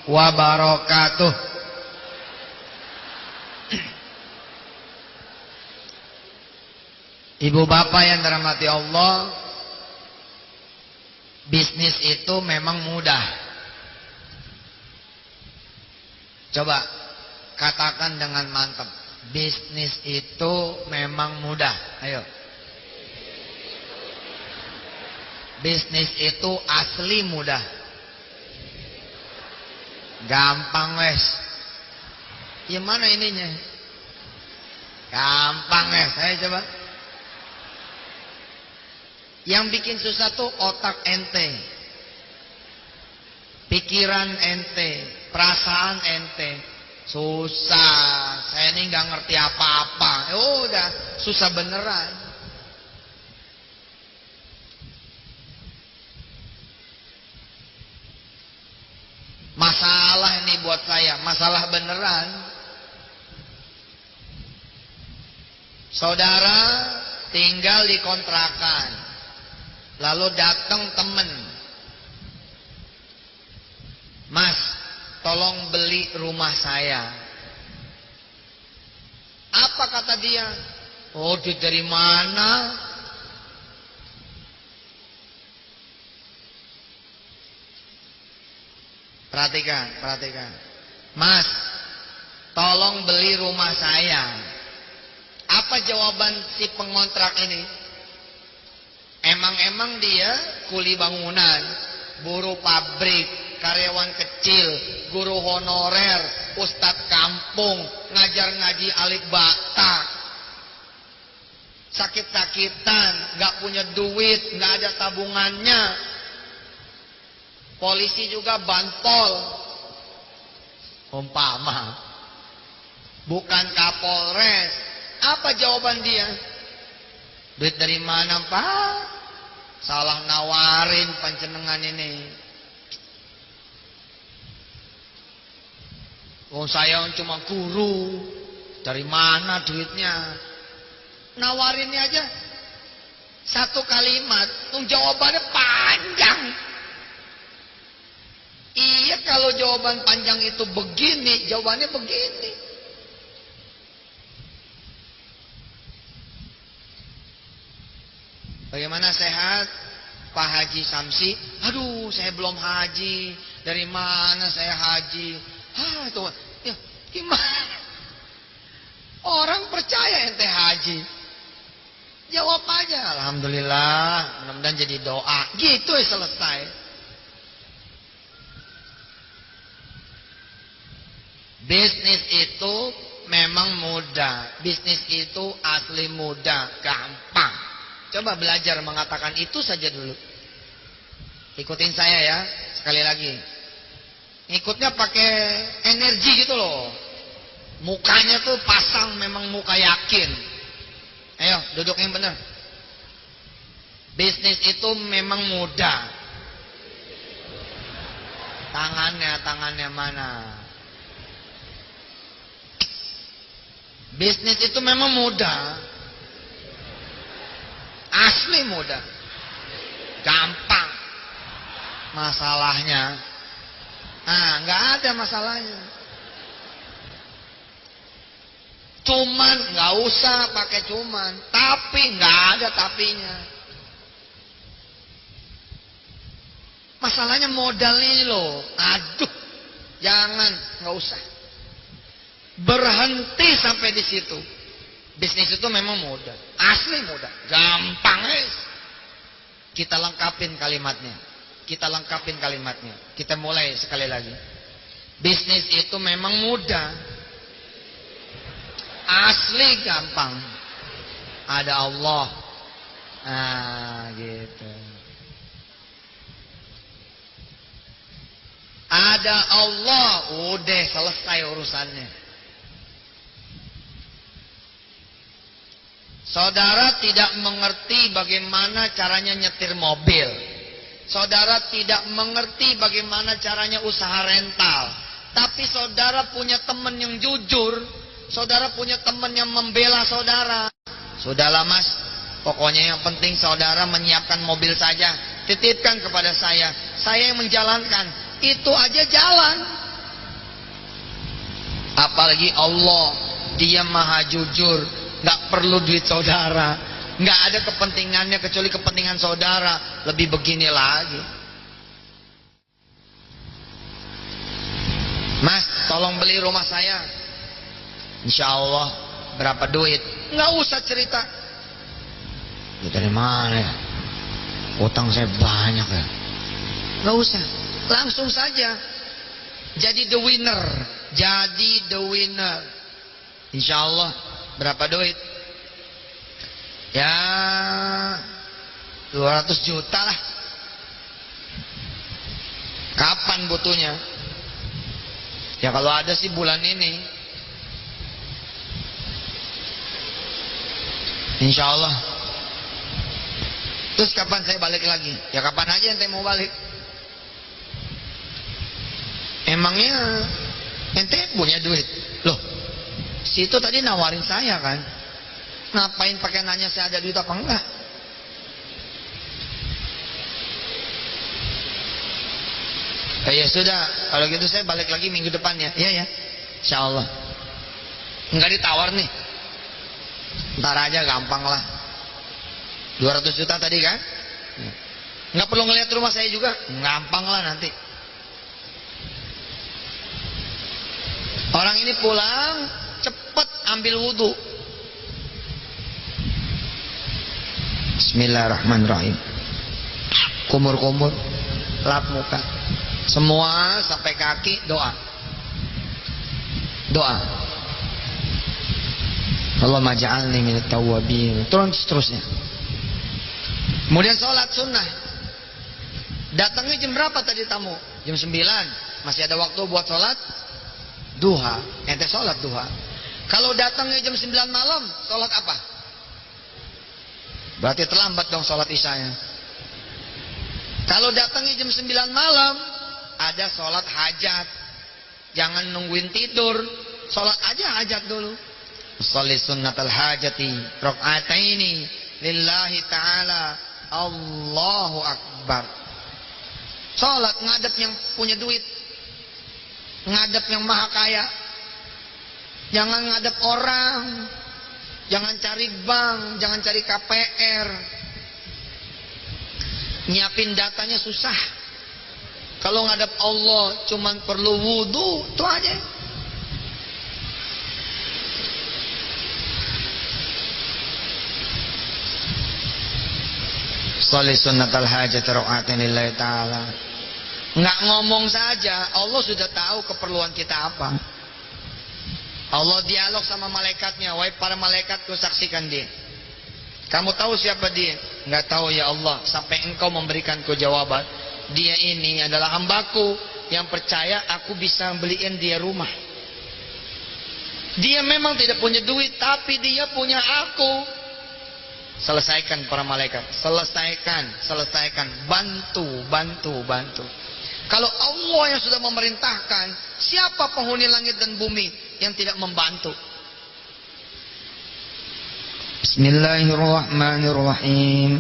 wabarakatuh. Ibu bapak yang dirahmati Allah, bisnis itu memang mudah. Coba katakan dengan mantap, bisnis itu memang mudah. Ayo. Bisnis itu asli mudah. Gampang wes. Gimana ininya? Gampang wes. Ayo coba. Yang bikin susah tuh otak ente, pikiran ente, perasaan ente. Susah. Saya ini nggak ngerti apa-apa. Udah susah beneran. Masalah ini buat saya, masalah beneran. Saudara tinggal di kontrakan. Lalu datang temen, Mas, tolong beli rumah saya. Apa kata dia? Oh, duit dari mana? Perhatikan, perhatikan. Mas, tolong beli rumah saya. Apa jawaban si pengontrak ini? Emang dia kuli bangunan, buruh pabrik, karyawan kecil, guru honorer, ustadz kampung, ngajar ngaji alif bata, sakit-sakitan, gak punya duit, gak ada tabungannya, polisi juga bantol, umpama, bukan Kapolres. Apa jawaban dia? Duit dari mana, Pak? Salah nawarin panjenengan ini. Oh, saya cuma guru. Dari mana duitnya? Nawarinnya aja satu kalimat, jawabannya panjang. Iya, kalau jawaban panjang itu begini, jawabannya begini. Bagaimana sehat Pak Haji Samsi? Aduh, saya belum haji. Dari mana saya haji? Itu ya, gimana? Orang percaya ente haji. Jawab aja, alhamdulillah, mudah-mudahan jadi doa. Gitu ya, selesai. Bisnis itu memang mudah. Bisnis itu asli mudah, gampang. Coba belajar mengatakan itu saja dulu. Ikutin saya ya, sekali lagi. Ngikutnya pakai energi gitu loh. Mukanya tuh pasang, memang muka yakin. Ayo, duduk yang benar. Bisnis itu memang mudah. Tangannya mana? Bisnis itu memang mudah. Asli mudah. Gampang. Masalahnya, nggak ada masalahnya. Cuman, nggak usah pakai cuman. Tapi, nggak ada tapinya. Masalahnya modal ini loh. Aduh, jangan, nggak usah. Berhenti sampai di situ. Bisnis itu memang mudah, asli mudah, gampang. Kita lengkapin kalimatnya. Kita mulai sekali lagi. Bisnis itu memang mudah, asli gampang. Ada Allah. Gitu. Ada Allah, udah selesai urusannya. Saudara tidak mengerti bagaimana caranya nyetir mobil. Saudara tidak mengerti bagaimana caranya usaha rental. Tapi saudara punya teman yang jujur. Saudara punya teman yang membela saudara. Sudahlah mas, pokoknya yang penting saudara menyiapkan mobil saja. Titipkan kepada saya yang menjalankan. Itu aja jalan. Apalagi Allah, Dia maha jujur, nggak perlu duit saudara, nggak ada kepentingannya kecuali kepentingan saudara. Lebih begini lagi, Mas, tolong beli rumah saya, insya Allah berapa duit? Nggak usah cerita. Dari mana ya? Utang saya banyak ya. Nggak usah, langsung saja. Jadi the winner, jadi the winner. Insya Allah berapa duit? Ya 200 juta lah. Kapan butuhnya? Ya kalau ada sih bulan ini, insya Allah. Terus kapan saya balik lagi? Ya kapan aja ente mau balik. Emangnya ente punya duit? Loh, situ tadi nawarin saya kan. Ngapain pakai nanya saya ada duit apa enggak? Ya sudah, kalau gitu saya balik lagi minggu depan ya. Iya ya, insya Allah. Enggak ditawar nih. Ntar aja gampang lah. 200 juta tadi kan? Nggak perlu ngeliat rumah saya juga, gampang lah nanti. Orang ini pulang cepet ambil wudhu. Bismillahirrahmanirrahim. Kumur-kumur, lap muka, semua sampai kaki, doa. Doa. Allahumma ja'alni minat tawwabin. Turun seterusnya. Kemudian sholat sunnah. Datangnya jam berapa tadi tamu? Jam 9. Masih ada waktu buat sholat duha. Ente sholat duha. Kalau datangnya jam 9 malam, sholat apa? Berarti terlambat dong sholat isyanya. Kalau datangnya jam 9 malam, ada sholat hajat. Jangan nungguin tidur, sholat aja hajat dulu. Sholli sunnatal hajati rakaataini lillahi ta'ala. Allahu Akbar. Sholat ngadep yang punya duit, ngadep yang maha kaya. Jangan ngadep orang, jangan cari bank, jangan cari KPR. Nyiapin datanya susah. Kalau ngadep Allah cuman perlu wudhu, itu aja. Sholli sunnatal hajat raka'atain lillahi ta'ala. Nggak ngomong saja, Allah sudah tahu keperluan kita apa. Allah dialog sama malaikatnya, wahai para malaikat, ku saksikan dia. Kamu tahu siapa dia? Nggak tahu ya Allah, sampai engkau memberikanku jawaban. Dia ini adalah hambaku yang percaya aku bisa beliin dia rumah. Dia memang tidak punya duit, tapi dia punya aku. Selesaikan para malaikat, selesaikan, bantu. Kalau Allah yang sudah memerintahkan, siapa penghuni langit dan bumi yang tidak membantu? Bismillahirrahmanirrahim.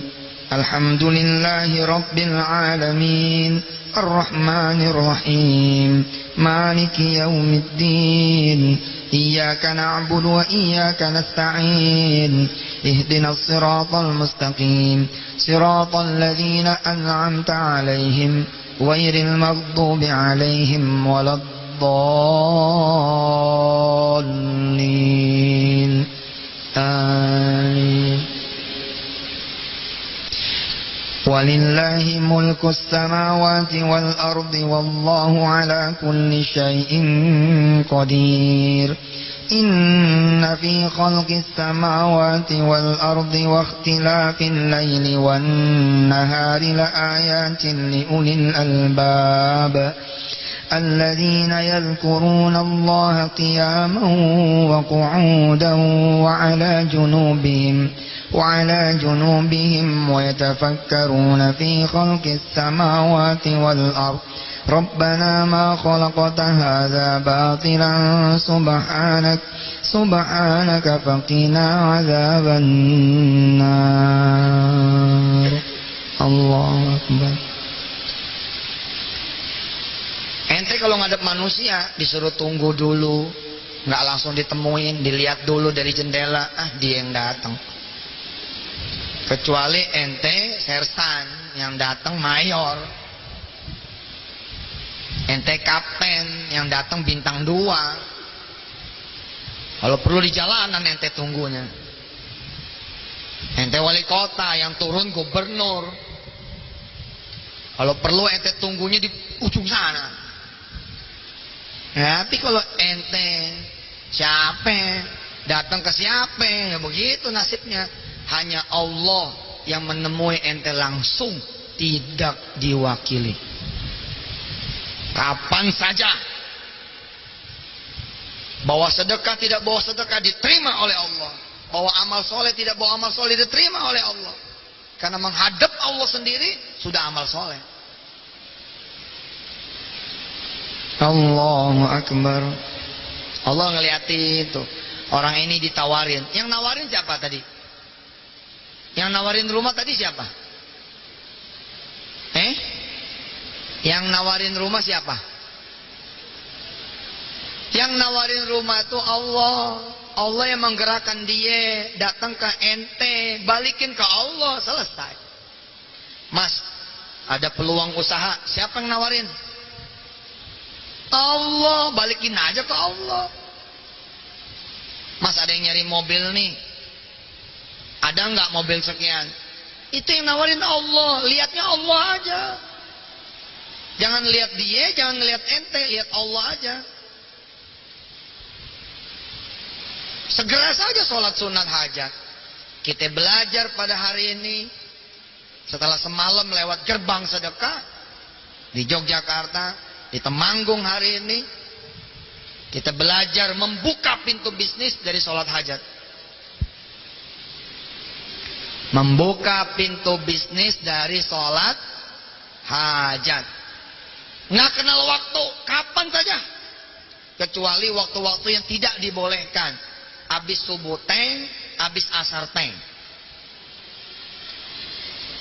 Alhamdulillahi rabbil alamin, arrahmanirrahim, maliki yaumiddin. إياك نعبد وإياك نستعين اهدنا الصراط المستقيم صراط الذين أنعمت عليهم غير المغضوب عليهم ولا الضالين آمين ولله ملك السماوات والأرض والله على كل شيء قدير إن في خلق السماوات والأرض واختلاف الليل والنهار لآيات لأولي الألباب الذين يذكرون الله قياما وقعودا وعلى جنوبهم ويتفكرون في خلق السماوات والأرض ربنا ما خلقت هذا باطلا سبحانك فقنا عذاب النار. الله أكبر. Ente kalau ngadep manusia disuruh tunggu dulu, nggak langsung ditemuin, dilihat dulu dari jendela, dia yang datang. Kecuali ente sersan, yang datang mayor, ente kapten, yang datang bintang 2. Kalau perlu di jalanan ente tunggunya. Ente wali kota, yang turun gubernur. Kalau perlu ente tunggunya di ujung sana. Ya, tapi kalau ente siapa datang ke siapa, ya begitu nasibnya. Hanya Allah yang menemui ente langsung, tidak diwakili. Kapan saja bawa sedekah tidak bawa sedekah diterima oleh Allah, bawa amal soleh tidak bawa amal soleh diterima oleh Allah. Karena menghadap Allah sendiri sudah amal soleh. Allahu Akbar. Allah ngeliati itu. Orang ini ditawarin. Yang nawarin siapa tadi? Yang nawarin rumah tadi siapa? Yang nawarin rumah siapa? Yang nawarin rumah itu Allah. Allah yang menggerakkan dia datang ke ente, balikin ke Allah, selesai. Mas, ada peluang usaha, siapa yang nawarin? Allah, balikin aja ke Allah. Mas, ada yang nyari mobil nih, ada nggak mobil sekian? Itu yang nawarin Allah, lihatnya Allah aja. Jangan lihat dia, jangan lihat ente, lihat Allah aja. Segera saja sholat sunat hajat. Kita belajar pada hari ini, setelah semalam lewat gerbang sedekah di Yogyakarta, di Temanggung hari ini, kita belajar membuka pintu bisnis dari sholat hajat. Membuka pintu bisnis dari sholat hajat. Nggak kenal waktu, kapan saja. Kecuali waktu-waktu yang tidak dibolehkan. Habis subuh teng, habis asar teng.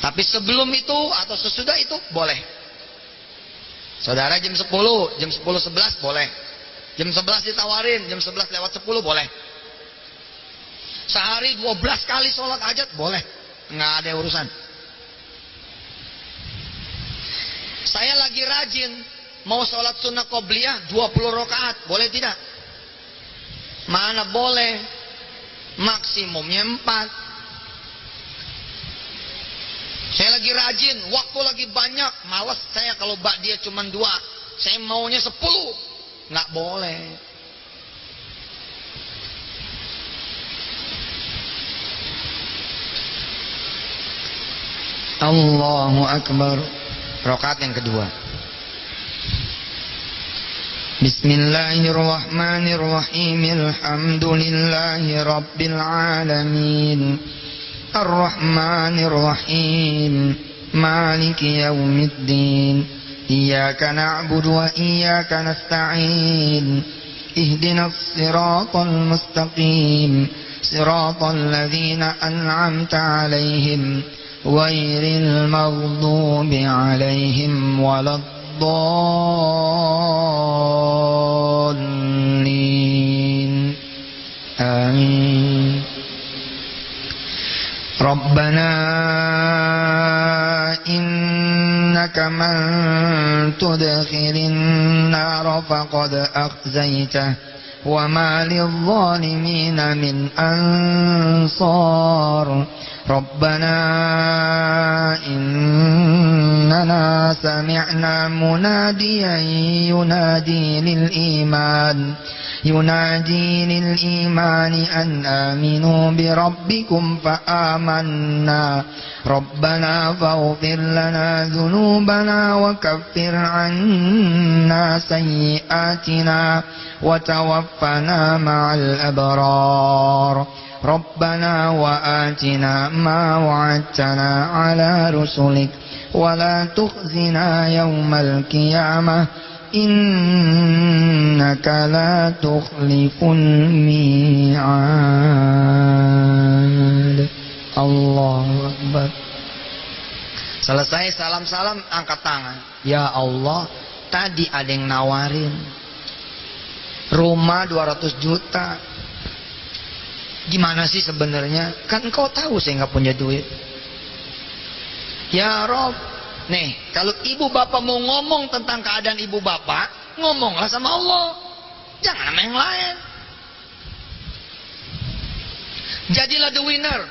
Tapi sebelum itu atau sesudah itu boleh. Saudara jam 10, jam 10, 11 boleh. Jam 11 ditawarin, jam 11 lewat 10 boleh. Sehari 12 kali sholat hajat boleh. Nggak ada urusan. Saya lagi rajin mau sholat sunnah qobliyah 20 rakaat, boleh tidak? Mana boleh, maksimumnya 4. Saya lagi rajin, waktu lagi banyak, malas saya kalau dia cuma 2, saya maunya 10, nggak boleh. Allahu Akbar. Rakaat yang kedua. Bismillahirrahmanirrahim. Alhamdulillahi Rabbil Alamin. Ar-Rahmanirrahim. Maliki yaumiddin. Iyaka na'budu wa iyaka nasta'in. Ihdinas siratal mustaqim. Siratal ladzina an'amta 'alaihim ghairil maghdubi 'alaihim waladdallin. Amin. Rabbana innaka man tudkhilin nar faqad akhzaytah wa ma lidh-dhalimin min ansar. Rabbana innana sami'na munadiyan ينادي للإيمان أن آمنوا بربكم فآمنا ربنا فاغفر لنا ذنوبنا وكفر عنا سيئاتنا وتوفنا مع الأبرار ربنا وآتنا ما وعدتنا على رسلك ولا تخزنا يوم القيامة innaka la tukhliful mi'ad. Allahu Akbar. Selesai salam-salam, angkat tangan. Ya Allah, tadi ada yang nawarin. Rumah 200 juta. Gimana sih sebenarnya? Kan engkau tahu saya nggak punya duit. Ya Rob, nih kalau ibu bapak mau ngomong tentang keadaan ibu bapak, ngomonglah sama Allah, jangan sama yang lain. Jadilah the winner.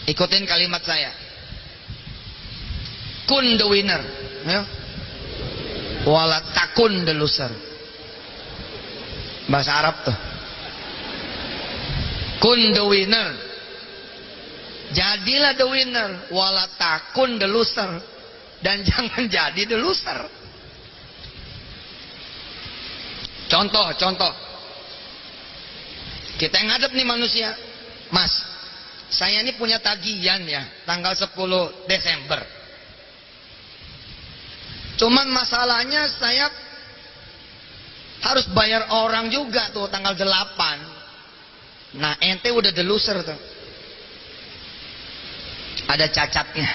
Ikutin kalimat saya. Kun the winner, ya. Wala takun the loser. Bahasa Arab tuh. Kun the winner. Jadilah the winner, wala takun the loser, dan jangan jadi the loser. Contoh. Kita yang ngadep nih manusia. Mas, saya ini punya tagihan ya, tanggal 10 Desember. Cuman masalahnya saya harus bayar orang juga tuh tanggal 8. Nah, ente udah the loser tuh. Ada cacatnya.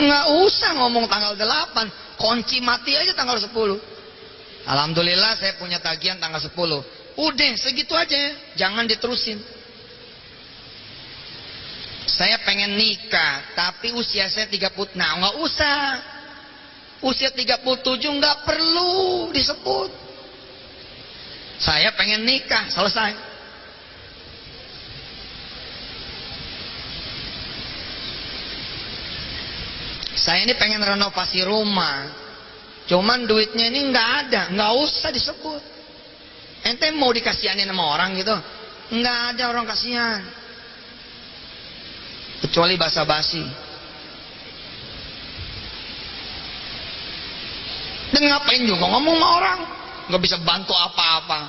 Nggak usah ngomong tanggal 8, kunci mati aja tanggal 10. Alhamdulillah saya punya tagihan tanggal 10. Udah segitu aja, jangan diterusin. Saya pengen nikah, tapi usia saya 30. Nah, nggak usah. Usia 37 nggak perlu disebut. Saya pengen nikah, selesai. Saya ini pengen renovasi rumah, cuman duitnya ini nggak ada, nggak usah disebut. Ente mau dikasihanin sama orang gitu? Nggak ada orang kasihan, kecuali basa-basi. Dan ngapain juga ngomong sama orang, nggak bisa bantu apa-apa.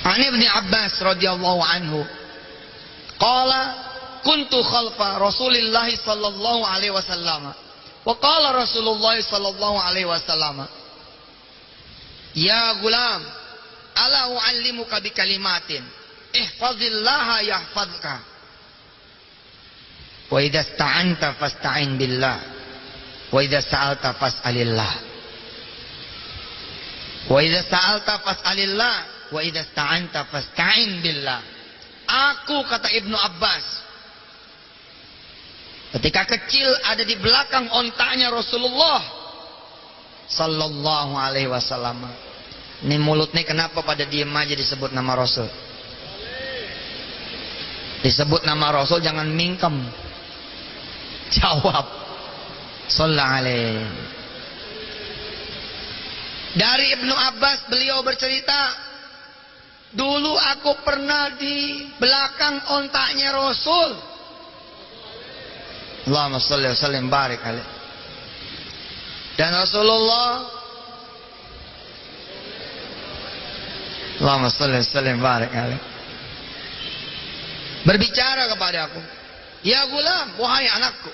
Ani Ibnu Abbas radhiyallahu anhu qala kuntu khalfa Rasulillah sallallahu alaihi wasallam. Wa qala Rasulullah sallallahu alaihi wasallam, ya gulam, ala uallimuka bi kalimatin ihfazillaha yahfazka. Wa idza sta'anta fasta'in billah. Wa idza sa'alta fas'alillah. Wa idza sa'alta fas'alillah. Wa idza sta'anta fasta'in billah. Aku, kata Ibnu Abbas, ketika kecil ada di belakang ontaknya Rasulullah sallallahu alaihi wasallam. Ini mulut nih kenapa pada diem aja disebut nama Rasul? Disebut nama Rasul jangan mingkem. Jawab. Sallallahu alaihi. Dari Ibnu Abbas beliau bercerita, dulu aku pernah di belakang ontaknya Rasul. Allahumma sholli wa sallim barik alaih. Dan Rasulullah Allahumma sholli wa sallim barik alaih berbicara kepada aku, ya gulam, wahai anakku,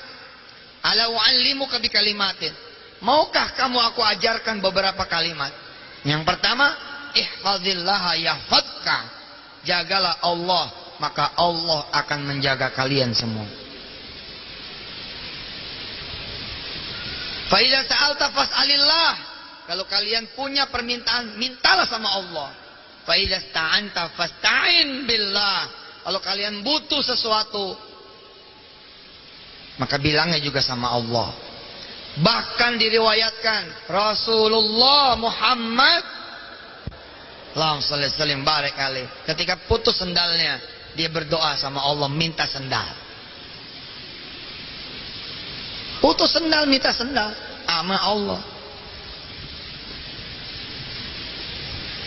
ala uallimuka bi kalimatin, maukah kamu aku ajarkan beberapa kalimat? Yang pertama, ihfazillaha yahfazka, jagalah Allah, maka Allah akan menjaga kalian semua. Fa idza sa'alta fas'alillah, kalau kalian punya permintaan, mintalah sama Allah. Fa idza sta'anta fasta'in billah, kalau kalian butuh sesuatu, maka bilangnya juga sama Allah. Bahkan diriwayatkan Rasulullah Muhammad Allahumma shalli wa sallim barik alaih, ketika putus sendalnya, dia berdoa sama Allah, minta sendal. Putus sendal, minta sendal sama Allah.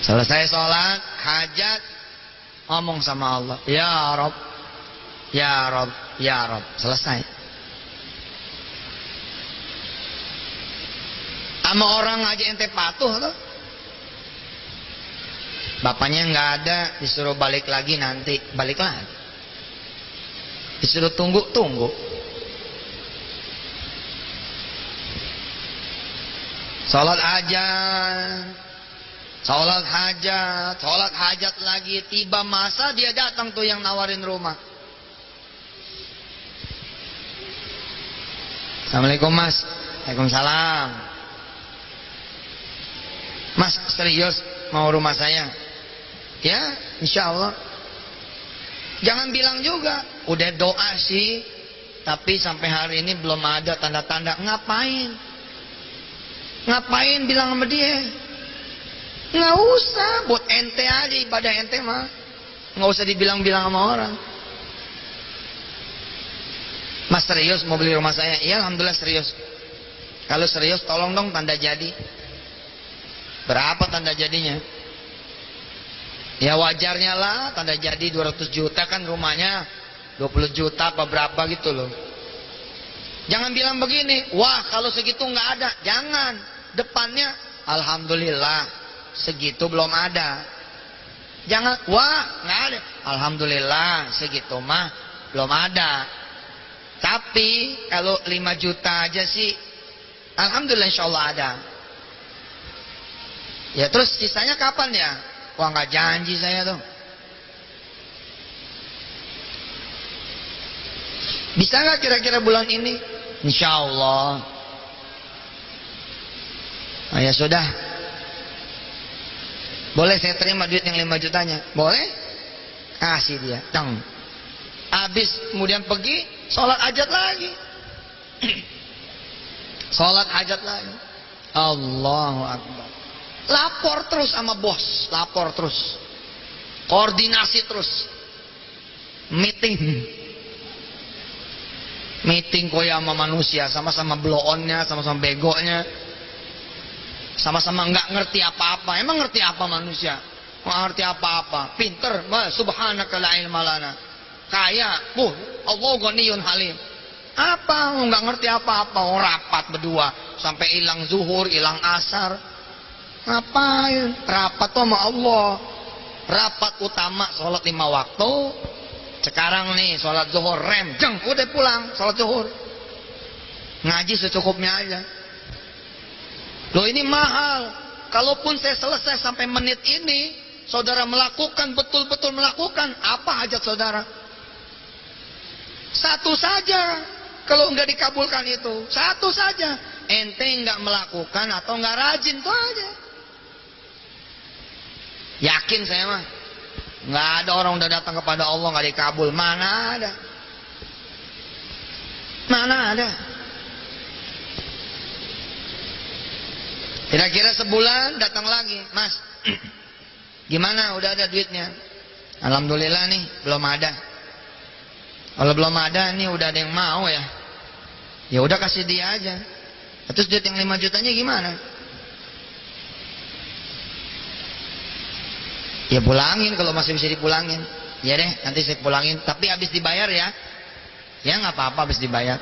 Selesai sholat, hajat, ngomong sama Allah, ya Rob, ya Rob, ya Rob. Selesai. Sama orang aja ente patuh tuh. Bapaknya nggak ada, disuruh balik lagi nanti, balik lagi. Disuruh tunggu. Salat hajat lagi, tiba masa dia datang tuh yang nawarin rumah. Assalamualaikum Mas. Waalaikumsalam. Mas serius mau rumah saya? Ya, insya Allah. Jangan bilang juga, udah doa sih, tapi sampai hari ini belum ada tanda-tanda. Ngapain? Ngapain bilang sama dia? Nggak usah, buat ente aja ibadah ente mah. Nggak usah dibilang-bilang sama orang. Mas serius mau beli rumah saya? Iya, alhamdulillah serius. Kalau serius tolong dong tanda jadi. Berapa tanda jadinya? Ya wajarnya lah tanda jadi 200 juta kan rumahnya 20 juta apa berapa gitu loh. Jangan bilang begini, wah kalau segitu nggak ada. Jangan. Depannya alhamdulillah segitu belum ada. Jangan, wah nggak ada. Alhamdulillah segitu mah belum ada. Tapi kalau 5 juta aja sih alhamdulillah insya Allah ada. Ya terus sisanya kapan ya? Wah nggak janji saya tuh. Bisa nggak kira-kira bulan ini? Insya Allah. Oh, ya sudah. Boleh saya terima duit yang 5 jutanya? Boleh? Kasih dia. Dang. Habis kemudian pergi sholat hajat lagi. Sholat hajat lagi. Allahu Akbar. Lapor terus sama bos, lapor terus, koordinasi terus, meeting koya sama manusia, sama-sama blow-onnya, sama-sama begonya, sama-sama nggak ngerti apa-apa. Emang ngerti apa manusia? Nggak ngerti apa-apa. Pinter, subhanaka la ilma lana. Kaya, Allah ghaniyun halim. Apa? Nggak ngerti apa-apa. Rapat berdua sampai hilang zuhur, hilang asar. Ngapain? Rapat sama Allah. Rapat utama sholat 5 waktu. Sekarang nih sholat zuhur rem, jeng, udah pulang sholat zuhur. Ngaji secukupnya aja. Loh ini mahal. Kalaupun saya selesai sampai menit ini, saudara melakukan, betul-betul melakukan, apa hajat saudara? Satu saja. Kalau nggak dikabulkan itu, satu saja. Ente nggak melakukan atau nggak rajin, itu aja. Yakin saya mah, nggak ada orang udah datang kepada Allah nggak dikabul. Mana ada? Mana ada? Kira-kira sebulan datang lagi, Mas. Gimana? Udah ada duitnya? Alhamdulillah nih, belum ada. Kalau belum ada nih udah ada yang mau ya. Ya udah kasih dia aja. Terus duit yang 5 jutanya gimana? Ya pulangin kalau masih bisa dipulangin. Ya deh, nanti saya pulangin. Tapi habis dibayar ya. Ya nggak apa-apa habis dibayar.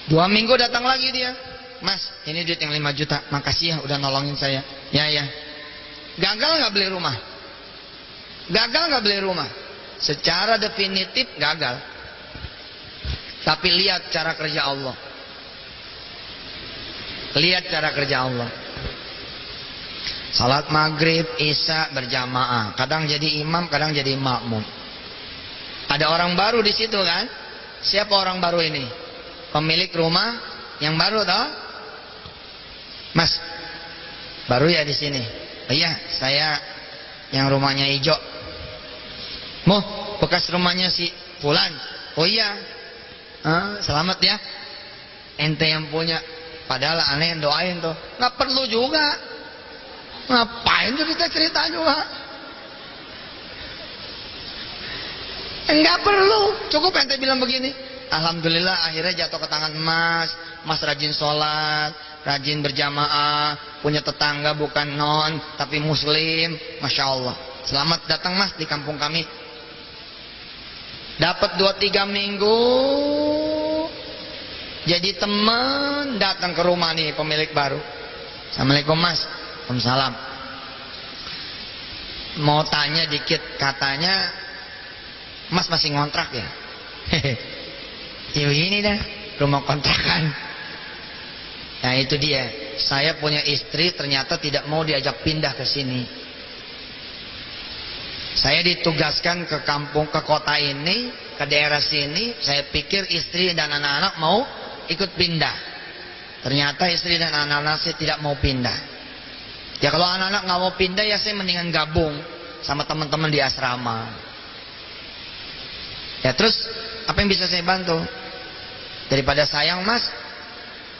2 minggu datang lagi dia. Mas, ini duit yang 5 juta. Makasih ya udah nolongin saya. Ya. Gagal nggak beli rumah? Gagal nggak beli rumah? Secara definitif gagal. Tapi lihat cara kerja Allah. Lihat cara kerja Allah. Salat maghrib, isya berjamaah. Kadang jadi imam, kadang jadi makmum. Ada orang baru di situ kan? Siapa orang baru ini? Pemilik rumah yang baru toh? Mas, baru ya di sini? Oh iya, saya yang rumahnya hijau. Bekas rumahnya si Fulan. Oh iya. Selamat ya. Ente yang punya. Padahal aneh yang doain tuh. Nggak perlu juga. Ngapain juga cerita juga? Enggak perlu. Cukup ente bilang begini. Alhamdulillah akhirnya jatuh ke tangan Mas. Mas rajin sholat, rajin berjamaah, punya tetangga bukan non tapi muslim. Masya Allah. Selamat datang Mas di kampung kami. Dapat 2-3 minggu jadi teman, datang ke rumah nih pemilik baru. Assalamualaikum Mas. Waalaikumsalam. Mau tanya dikit, katanya Mas masih ngontrak ya? Ya ini dah, rumah kontrakan. Nah itu dia, saya punya istri ternyata tidak mau diajak pindah ke sini. Saya ditugaskan ke kampung, ke kota ini, ke daerah sini. Saya pikir istri dan anak-anak mau ikut pindah. Ternyata istri dan anak-anak saya tidak mau pindah. Ya kalau anak-anak nggak mau pindah, ya saya mendingan gabung sama teman-teman di asrama. Ya terus apa yang bisa saya bantu? Daripada sayang mas,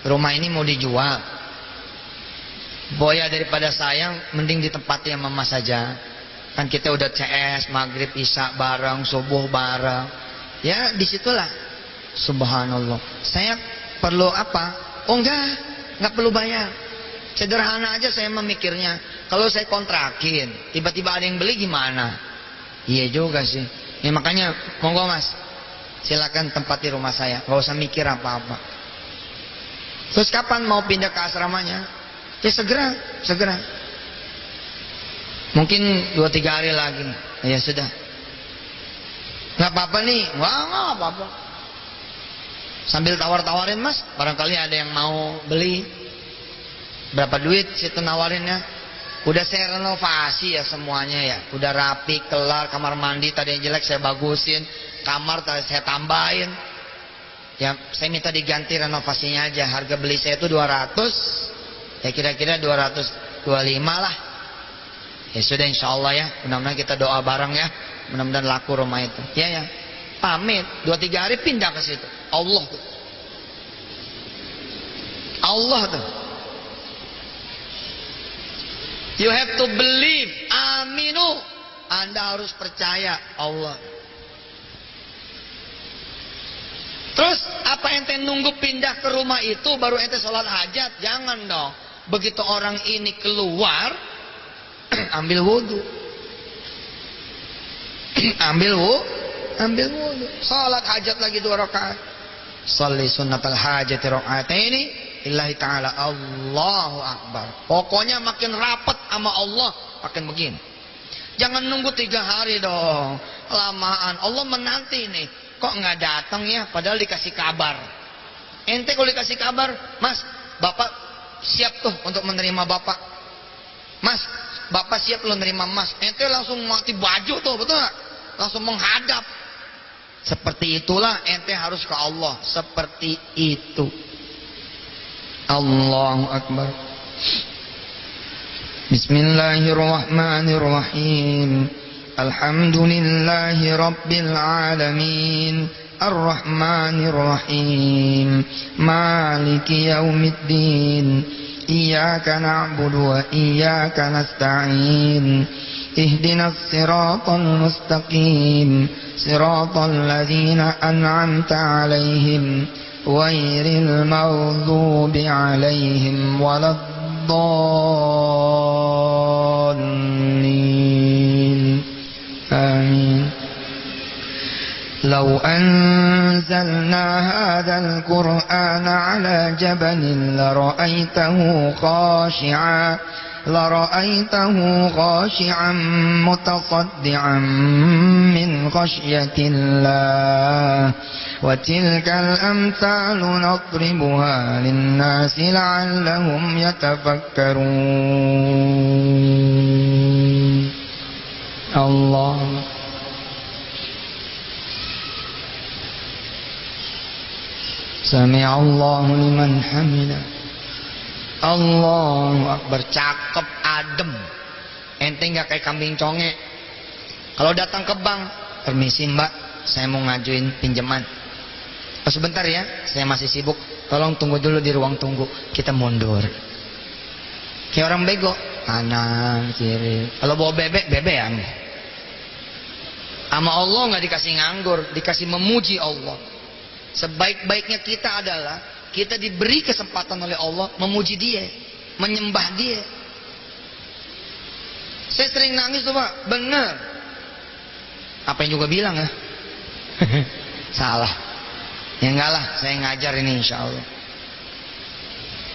rumah ini mau dijual. Boya daripada sayang, mending ditempati sama mas saja. Kan kita udah CS, maghrib, isya bareng, subuh bareng. Ya disitulah. Subhanallah. Saya perlu apa? Oh enggak perlu bayar. Sederhana aja saya memikirnya. Kalau saya kontrakin, tiba-tiba ada yang beli gimana? Iya juga sih. Ya makanya monggo mas, silakan tempati rumah saya, nggak usah mikir apa-apa. Terus kapan mau pindah ke asramanya? Ya segera. Mungkin 2-3 hari lagi. Ya sudah. Nggak apa-apa nih, nggak apa-apa. Sambil tawar-tawarin mas, barangkali ada yang mau beli. Berapa duit situ nawarinnya? Udah saya renovasi ya semuanya ya. Udah rapi, kelar, kamar mandi tadi yang jelek saya bagusin, kamar tadi saya tambahin. Ya saya minta diganti renovasinya aja. Harga beli saya itu 200. Ya kira-kira 225 lah. Ya sudah insyaallah ya. Mudah-mudahan kita doa bareng ya. Mudah-mudahan laku rumah itu. Ya. Pamit 2-3 hari pindah ke situ. Allah tuh. You have to believe. Aminu. Anda harus percaya Allah. Terus apa ente nunggu pindah ke rumah itu baru ente sholat hajat? Jangan dong. Begitu orang ini keluar, ambil wudhu. ambil wudhu. Sholat hajat lagi 2 rakaat. Sholli sunnatal hajati rakaataini lillahi ta'ala. Allahu akbar. Pokoknya makin rapat sama Allah makin begini. Jangan nunggu 3 hari dong, lamaan. Allah menanti nih. Kok nggak datang ya? Padahal dikasih kabar. Ente kalau dikasih kabar, mas, bapak siap tuh untuk menerima bapak. Mas, bapak siap lo menerima mas. Ente langsung mati baju tuh, betul nggak? Langsung menghadap. Seperti itulah ente harus ke Allah. Seperti itu. Allahu akbar. Bismillahirrahmanirrahim. Alhamdulillahi rabbil alamin. Ar-Rahmanir Rahim. Maliki yaumiddin. Iyyaka na'budu wa iyyaka nasta'in. Ihdinas siratal mustaqim. Siratal ladzina an'amta 'alaihim ghairil maghdubi 'alaihim waladdallin. Amin. لو أنزلنا هذا القرآن على جبل لرأيته خاشعا متصدعا من خشية الله وتلك الأمثال نضربها للناس لعلهم يتفكرون. الله Sami'allahu liman hamidah. Allahu akbar. Cakep, adem. Ente nggak kayak kambing conge. Kalau datang ke bank, permisi mbak, saya mau ngajuin pinjaman. Oh sebentar ya, saya masih sibuk. Tolong tunggu dulu di ruang tunggu. Kita mundur. Kayak orang bego. Kanan, kiri. Kalau bawa bebek, bebean. Sama Allah nggak dikasih nganggur, dikasih memuji Allah. Sebaik-baiknya kita adalah kita diberi kesempatan oleh Allah memuji Dia, menyembah Dia. Saya sering nangis tuh Pak, bener. Apa yang juga bilang ya? Salah. Ya enggak lah, saya ngajar ini insya Allah.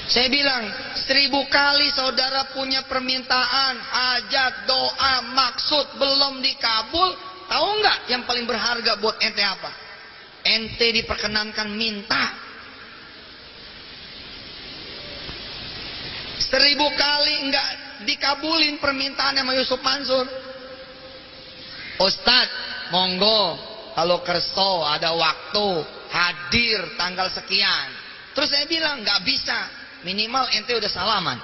Saya bilang 1000 kali saudara punya permintaan, hajat, doa, maksud belum dikabul, tahu nggak yang paling berharga buat ente apa? Ente diperkenankan minta. 1000 kali enggak dikabulin permintaan sama Yusuf Mansur. Ustadz, monggo kalau kerso ada waktu hadir tanggal sekian. Terus saya bilang, nggak bisa. Minimal ente udah salaman,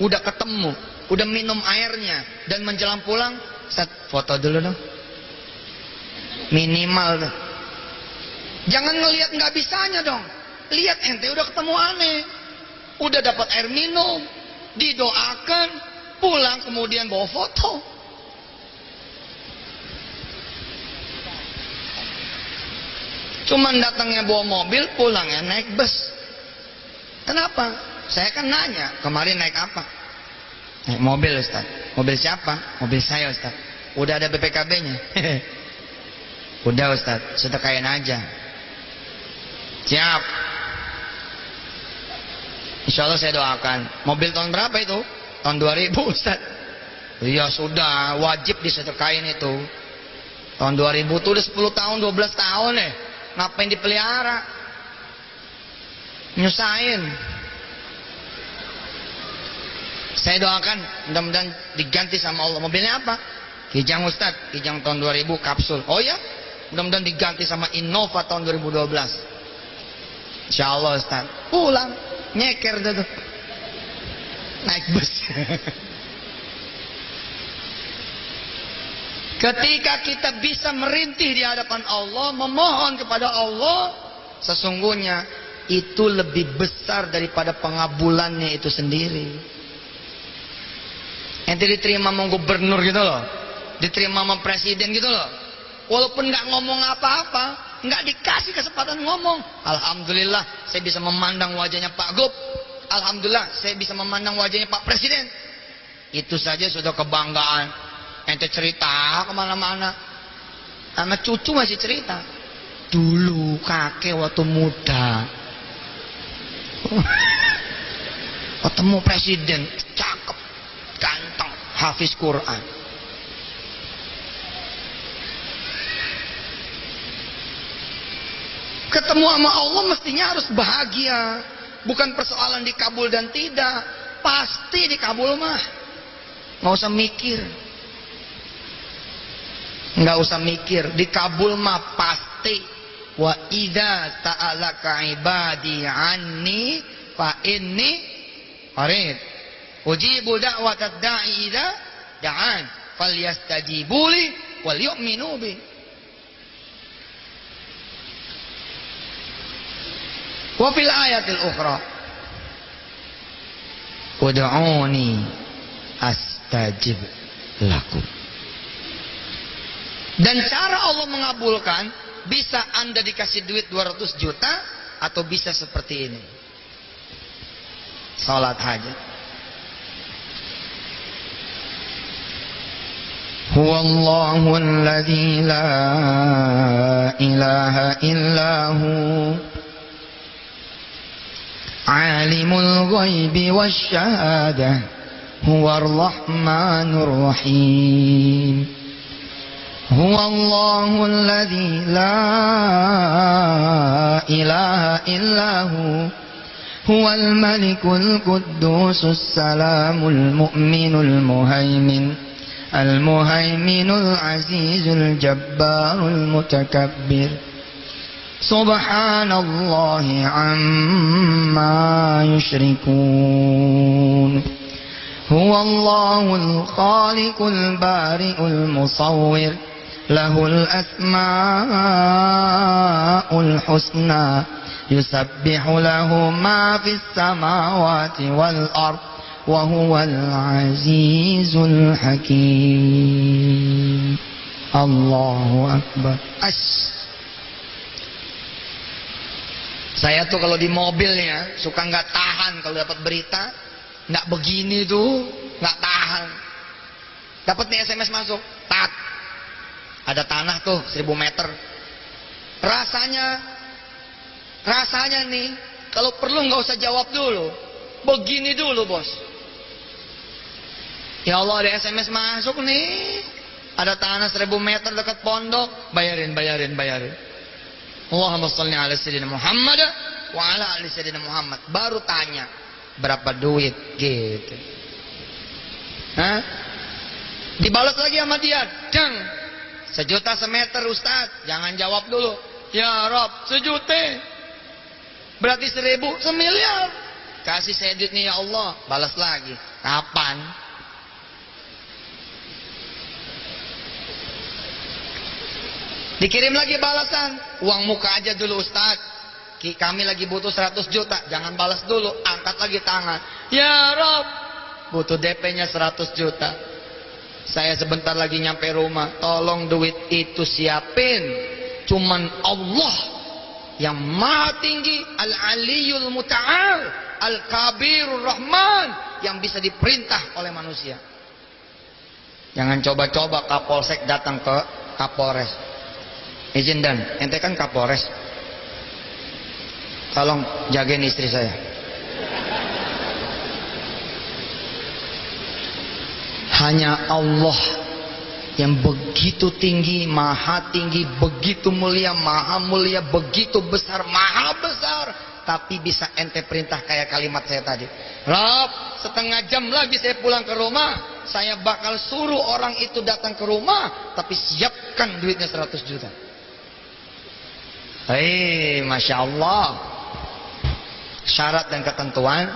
udah ketemu, udah minum airnya, dan menjelang pulang, Ustaz, foto dulu dong. Minimal tuh. Jangan ngelihat nggak bisanya dong. Lihat ente udah ketemu aneh, udah dapat air minum, didoakan, pulang kemudian bawa foto. Cuman datangnya bawa mobil, pulangnya naik bus. Kenapa? Saya kan nanya, kemarin naik apa? Naik mobil, Ustaz. Mobil siapa? Mobil saya, Ustaz. Udah ada BPKB-nya. Udah, Ustaz, sedekain aja. Siap. Insya Allah saya doakan. Mobil tahun berapa itu? Tahun 2000, Ustaz. Iya sudah, wajib disedekain itu. Tahun 2000 tuh udah 10 tahun, 12 tahun ya. Ngapain dipelihara? Nyusahin. Saya doakan mudah-mudahan diganti sama Allah. Mobilnya apa? Kijang, Ustaz. Kijang tahun 2000 kapsul. Oh ya? Mudah-mudahan diganti sama Innova tahun 2012. Insya Allah, Ustaz. Pulang nyeker tuh. Naik bus. Ketika kita bisa merintih di hadapan Allah, memohon kepada Allah, sesungguhnya itu lebih besar daripada pengabulannya itu sendiri. Ente diterima sama gubernur gitu loh, diterima sama presiden gitu loh, walaupun nggak ngomong apa-apa, nggak dikasih kesempatan ngomong, alhamdulillah saya bisa memandang wajahnya Pak Gub, alhamdulillah saya bisa memandang wajahnya Pak Presiden. Itu saja sudah kebanggaan. Ente cerita kemana-mana, sama cucu masih cerita. Dulu kakek waktu muda ketemu presiden, cakep, ganteng, hafiz Quran. Ketemu sama Allah mestinya harus bahagia. Bukan persoalan dikabul dan tidak. Pasti dikabul mah. Nggak usah mikir. Nggak usah mikir, dikabul mah pasti. Wa idza ta'alaka ibadi anni fa inni qarib ujibu da'watad da'i idza da'an falyastajibu li wal yu'minu bi. Wa fil ayatil ukhra ud'uni astajib lakum. Dan cara Allah mengabulkan, bisa Anda dikasih duit 200 juta atau bisa seperti ini. Salat hajat. Huwallahu alladzi la ilaha illahu alimul ghaibi wasyahadah huwar rahmanur rahim. هو الله الذي لا إله إلا هو الملك القدوس السلام المؤمن المهيمن العزيز الجبار المتكبر سبحان الله عما يشركون هو الله الخالق البارئ المصور له الأسماء الحسنى يسبح له ما في السماوات والأرض وهو العزيز الحكيم. الله أكبر. Saya tuh kalau di mobilnya suka nggak tahan kalau dapat berita nggak begini tuh, nggak tahan. Dapat nih SMS masuk, tat. Ada tanah tuh 1000 meter. Rasanya nih, kalau perlu nggak usah jawab dulu, begini dulu bos. Ya Allah, ada SMS masuk nih, ada tanah 1000 meter dekat pondok, bayarin. Allahumma sholli ala sayyidina Muhammad wa ala ali sayyidina Muhammad. Baru tanya berapa duit gitu. Hah? Dibalas lagi sama dia, dang. 1 juta semeter Ustaz, jangan jawab dulu. Ya Rob, 1 juta. Berarti 1000, semiliar. Kasih saya duitnya ya Allah, balas lagi. Kapan? Dikirim lagi balasan. Uang muka aja dulu Ustaz. Kami lagi butuh 100 juta. Jangan balas dulu. Angkat lagi tangan. Ya Rob, butuh DP-nya 100 juta. Saya sebentar lagi nyampe rumah. Tolong duit itu siapin. Cuman Allah yang maha tinggi, Al-Aliyul Muta'al, Al-Kabirur Rahman, yang bisa diperintah oleh manusia. Jangan coba-coba Kapolsek datang ke Kapolres. Izin dan, ente kan Kapolres, tolong jagain istri saya. Hanya Allah yang begitu tinggi, maha tinggi, begitu mulia, maha mulia, begitu besar, maha besar, tapi bisa ente perintah kayak kalimat saya tadi. Rob, setengah jam lagi saya pulang ke rumah, saya bakal suruh orang itu datang ke rumah, tapi siapkan duitnya 100 juta. Hei, Masya Allah. Syarat dan ketentuan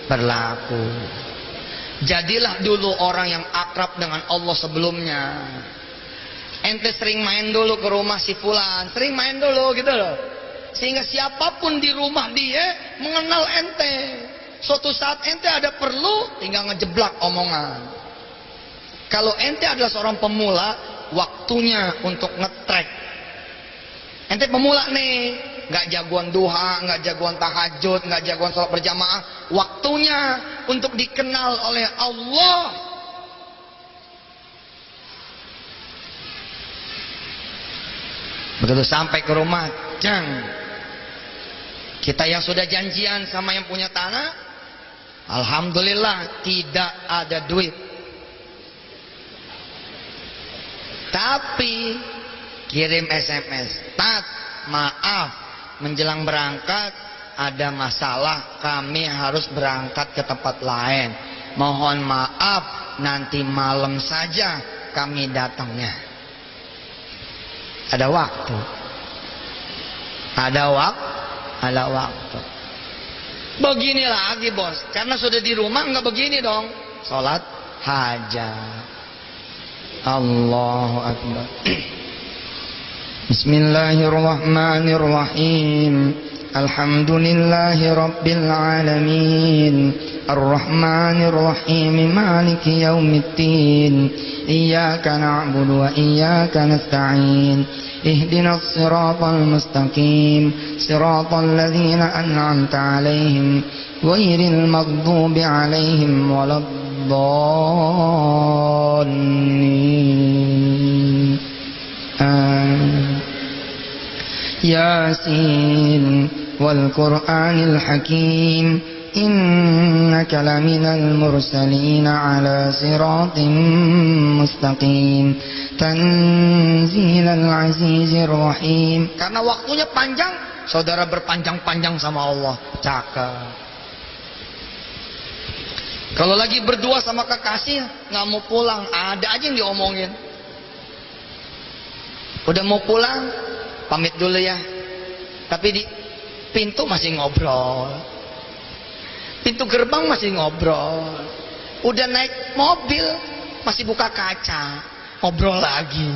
berlaku. Jadilah dulu orang yang akrab dengan Allah sebelumnya. Ente sering main dulu ke rumah si fulan, sering main dulu gitu loh, sehingga siapapun di rumah dia mengenal ente. Suatu saat ente ada perlu, tinggal ngejeblak omongan. Kalau ente adalah seorang pemula, waktunya untuk ngetrek. Ente pemula nih, nggak jagoan duha, nggak jagoan tahajud, nggak jagoan sholat berjamaah. Waktunya untuk dikenal oleh Allah. Begitu sampai ke rumah, jang. Kita yang sudah janjian sama yang punya tanah, alhamdulillah tidak ada duit. Tapi kirim SMS, Tat, maaf, menjelang berangkat ada masalah, kami harus berangkat ke tempat lain. Mohon maaf, nanti malam saja kami datangnya. Ada waktu. Ada waktu. Begini lagi bos, karena sudah di rumah nggak begini dong. Sholat hajat. Allahu Akbar. Bismillahirrahmanirrahim. Alhamdulillahi Rabbil Alamin. Ar-Rahmanirrahim. Maliki yaumiddin. Iyyaka na'budu wa iyyaka nasta'in. Ihdinas siratal mustaqim. Siratal ladzina an'amta 'alaihim ghairil maghdubi 'alaihim waladdallin. Yasin wal Qur'anil Hakim innaka laminal mursalin ala siratim mustaqim tanzilal azizir rahim. Karena waktunya panjang, saudara berpanjang-panjang sama Allah. Cakep. Kalau lagi berdua sama kekasih nggak mau pulang, ada aja yang diomongin. Udah mau pulang, pamit dulu ya. Tapi di pintu masih ngobrol. Pintu gerbang masih ngobrol. Udah naik mobil masih buka kaca, ngobrol lagi.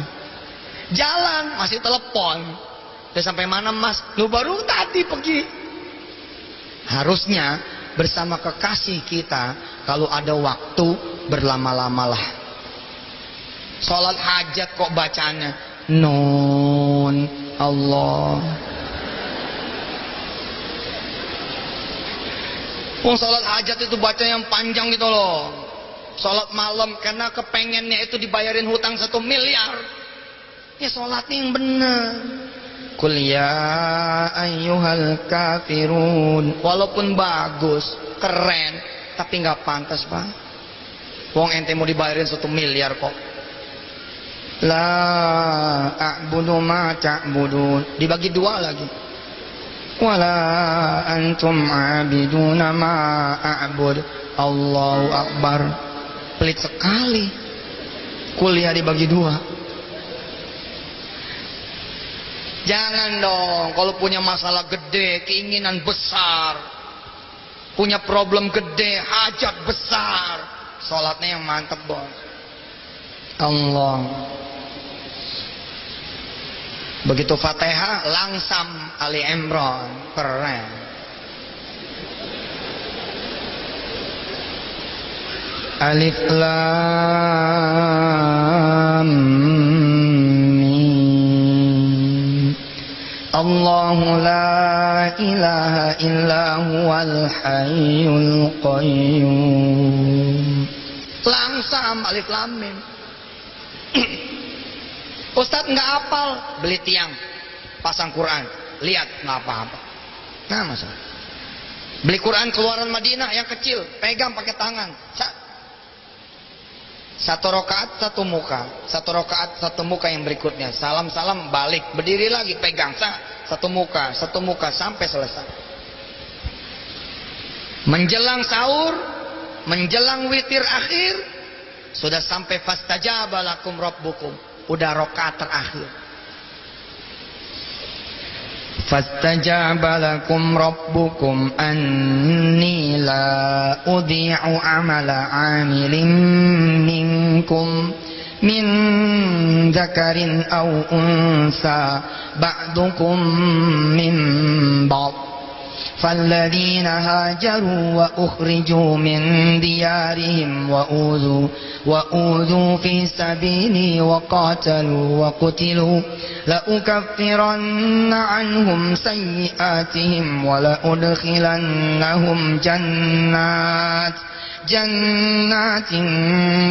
Jalan masih telepon. Udah sampai mana mas? Lu baru tadi pergi. Harusnya bersama kekasih kita, kalau ada waktu berlama-lamalah. Sholat hajat kok bacanya Nun Allah. Sholat hajat itu baca yang panjang gitu loh. Sholat malam karena kepengennya itu dibayarin hutang 1 miliar. Ya sholatnya yang bener. Qul ya ayyuhal kafirun. Walaupun bagus, keren, tapi nggak pantas Pak. Wong ente mau dibayarin 1 miliar kok. La a'budu ma ta'budun. Dibagi 2 lagi. Wala antum abiduna ma a'bud. Allahu Akbar. Pelit sekali. Kuliah dibagi 2. Jangan dong, kalau punya masalah gede, keinginan besar, punya problem gede, hajat besar, sholatnya yang mantep bos. Allah. Begitu Fatihah langsam Ali Imran, keren. Alif Lam Mim. Allahu la ilaha illa huwal hayyul qayyum. Langsam Alif Lam Mim. Ustadz nggak hafal, beli tiang, pasang Quran, lihat nggak apa-apa. Nah masalah. Beli Quran keluaran Madinah yang kecil, pegang pakai tangan. Satu rakaat satu muka, satu rakaat satu muka yang berikutnya. Salam balik, berdiri lagi, pegang satu muka sampai selesai. Menjelang sahur, menjelang witir akhir, sudah sampai fastajaba lakum rabbukum. Udah rakaat terakhir. Fastajaba lakum rabbukum anni la udhi'u amala 'amilin minkum min dzakarin aw unsa ba'dukum min ba'd. فالذين هاجروا وأخرجوا من ديارهم وأوذوا في سبيلي وقاتلوا وقتلوا لأكفرن عنهم سيئاتهم ولأدخلنهم جنات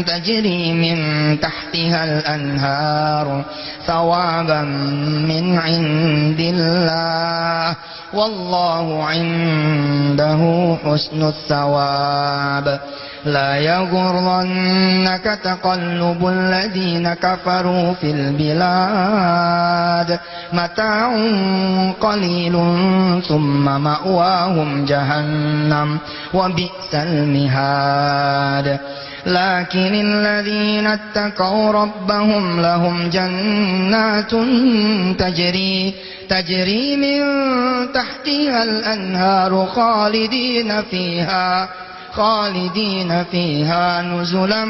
تجري من تحتها الأنهار ثوابا من عند الله والله عنده حسن الثواب لا يغرنك تقلب الذين كفروا في البلاد متاع قليل ثم مأواهم جهنم وبئس المهاد لكن الذين اتقوا ربهم لهم جنات تجري من تحتها الأنهار خالدين فيها نزلا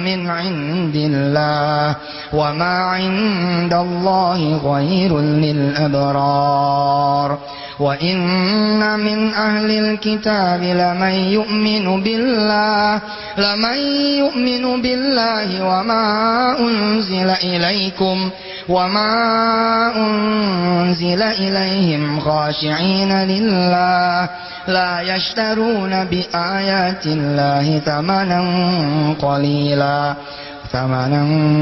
من عند الله وما عند الله خير للأبرار وإن من أهل الكتاب لمن يؤمن بالله وما أنزل إليهم خاشعين لله لا يشترون بآيات الله ثمنا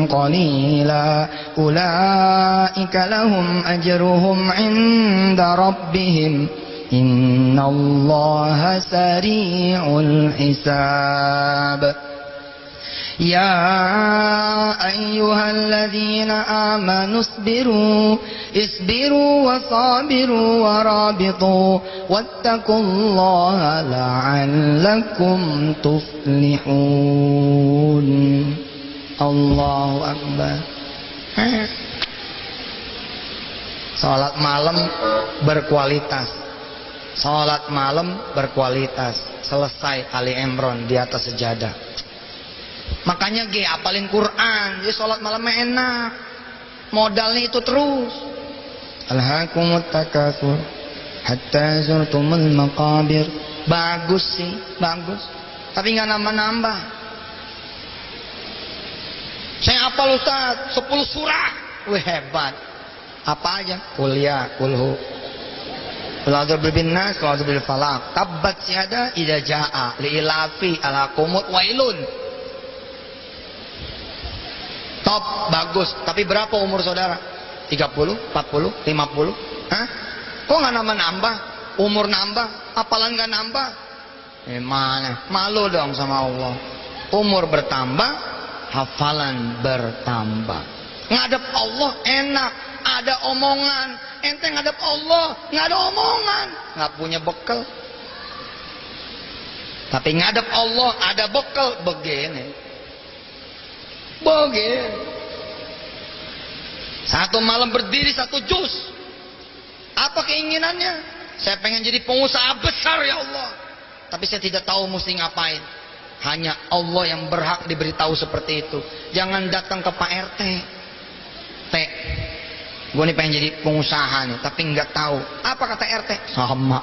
قليلا أولئك لهم أجرهم عند ربهم إن الله سريع الحساب يا أيها الذين آمنوا اصبروا وصابروا ورابطوا واتقوا الله لعلكم تفلحون الله أكبر. Salat malam berkualitas. Salat malam berkualitas. Selesai Ali Imran di atas sejadah. Makanya apalin Quran, jadi sholat malamnya enak. Modalnya itu terus. Alhaakumut takatsur hatta zurtumul maqabir. Bagus sih, bagus. Tapi nggak nambah-nambah. Saya hafal Ustaz 10 surah. Wih hebat. Apa aja? Kuliah, kulhu. Qul bin nas, qul bil falaq. Tabbat yada idza jaa liilafi alhaakumut wailun. Top, bagus. Tapi berapa umur saudara? 30, 40, 50? Hah? Kok nggak nambah-nambah? Umur nambah, hafalan nggak nambah? Mana? Malu dong sama Allah. Umur bertambah, hafalan bertambah. Ngadep Allah enak, ada omongan. Ente ngadep Allah, nggak ada omongan, nggak punya bekal. Tapi ngadep Allah ada bekal begini. Satu malam berdiri 1 juz. Apa keinginannya? Saya pengen jadi pengusaha besar ya Allah. Tapi saya tidak tahu mesti ngapain. Hanya Allah yang berhak diberitahu seperti itu. Jangan datang ke Pak RT. Gue nih pengen jadi pengusaha nih, tapi nggak tahu. Apa kata RT? Sama.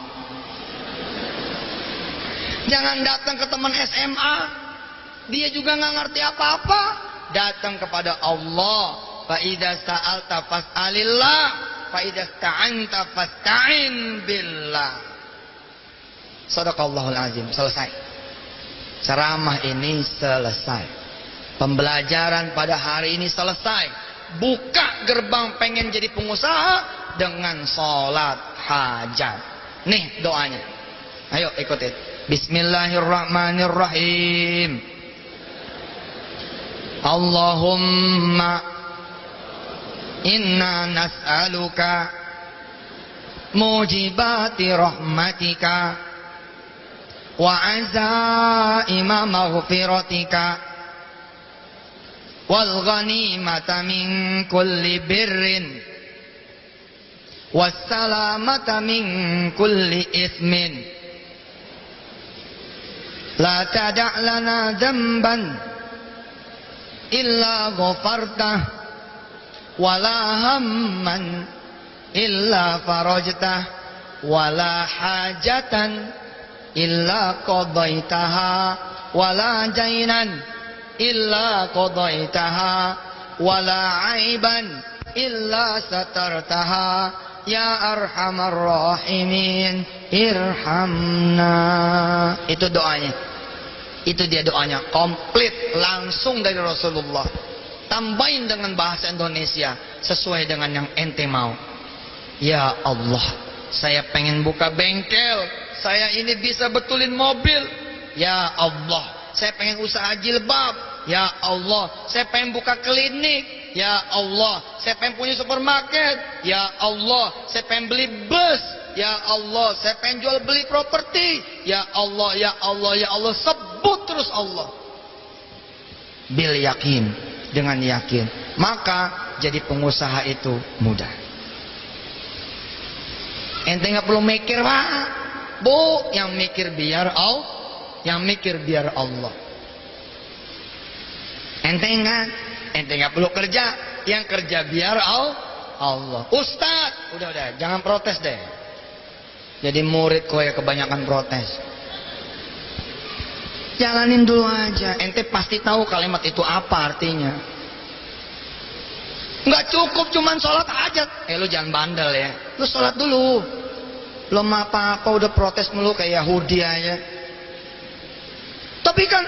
Jangan datang ke teman SMA. Dia juga nggak ngerti apa-apa. Datang kepada Allah. Fa idza sa'alta fas'alillah, fa idza sta'anta fasta'in billah. Shadaqallahul azim. Selesai. Ceramah ini selesai. Pembelajaran pada hari ini selesai. Buka gerbang pengen jadi pengusaha dengan sholat hajat. Nih doanya. Ayo ikutin. Bismillahirrahmanirrahim. Allahumma inna nas'aluka mujibati rahmatika wa azaima maghfiratika wal ghanimata min kulli birrin was salamata min kulli ismin la tada' lana dhanban illa ghafartah wala hamman illa farajtah wala hajatan illa qadaitaha wala jainan illa qadaitaha wala aiban illa satartaha ya arhamar rahimin irhamna. Itu doanya. Itu dia doanya, komplit langsung dari Rasulullah. Tambahin dengan bahasa Indonesia sesuai dengan yang ente mau. Ya Allah, saya pengen buka bengkel. Saya ini bisa betulin mobil. Ya Allah, saya pengen usaha jilbab. Ya Allah, saya pengen buka klinik. Ya Allah, saya pengen punya supermarket. Ya Allah, saya pengen beli bus. Ya Allah, saya pengen jual beli properti. Ya Allah, ya Allah, ya Allah. Sebut terus Allah. Bil yakin, dengan yakin. Maka jadi pengusaha itu mudah. Ente nggak perlu mikir, Pak. Bu, yang mikir biar Allah, yang mikir biar Allah. Ente nggak perlu kerja, yang kerja biar Allah. Ustaz, udah, jangan protes deh. Jadi murid kok ya kebanyakan protes. Jalanin dulu aja. Ente pasti tahu kalimat itu apa artinya. Nggak cukup cuman sholat hajat. Lu jangan bandel ya. Lu sholat dulu. Belum apa-apa udah protes mulu kayak Yahudi aja. Tapi kan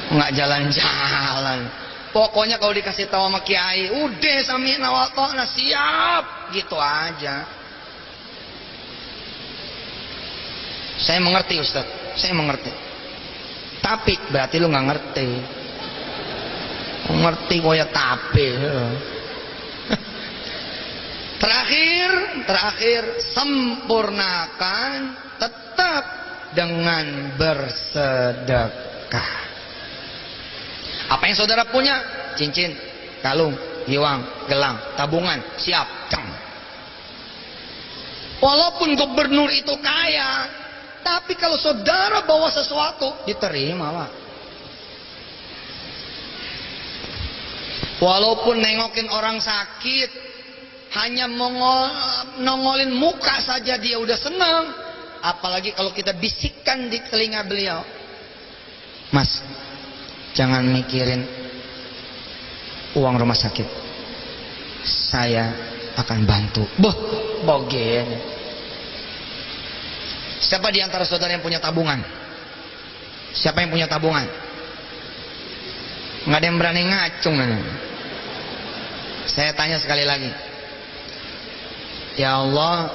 nggak jalan-jalan. Pokoknya kalau dikasih tahu sama kiai, udah sami'na wa ta'na, siap, gitu aja. Saya mengerti Ustaz, saya mengerti. Tapi berarti lu nggak ngerti. Ngerti koya tapi. Terakhir sempurnakan tetap dengan bersedekah. Apa yang saudara punya? Cincin, kalung, giwang, gelang, tabungan, siap, cang. Walaupun gubernur itu kaya, tapi kalau saudara bawa sesuatu, diterima, Pak. Walaupun nengokin orang sakit, hanya nongolin muka saja dia udah senang. Apalagi kalau kita bisikkan di telinga beliau, Mas, jangan mikirin uang rumah sakit, saya akan bantu. Bogen. Siapa di antara saudara yang punya tabungan? Siapa yang punya tabungan? Nggak ada yang berani ngacung. Saya tanya sekali lagi. Ya Allah,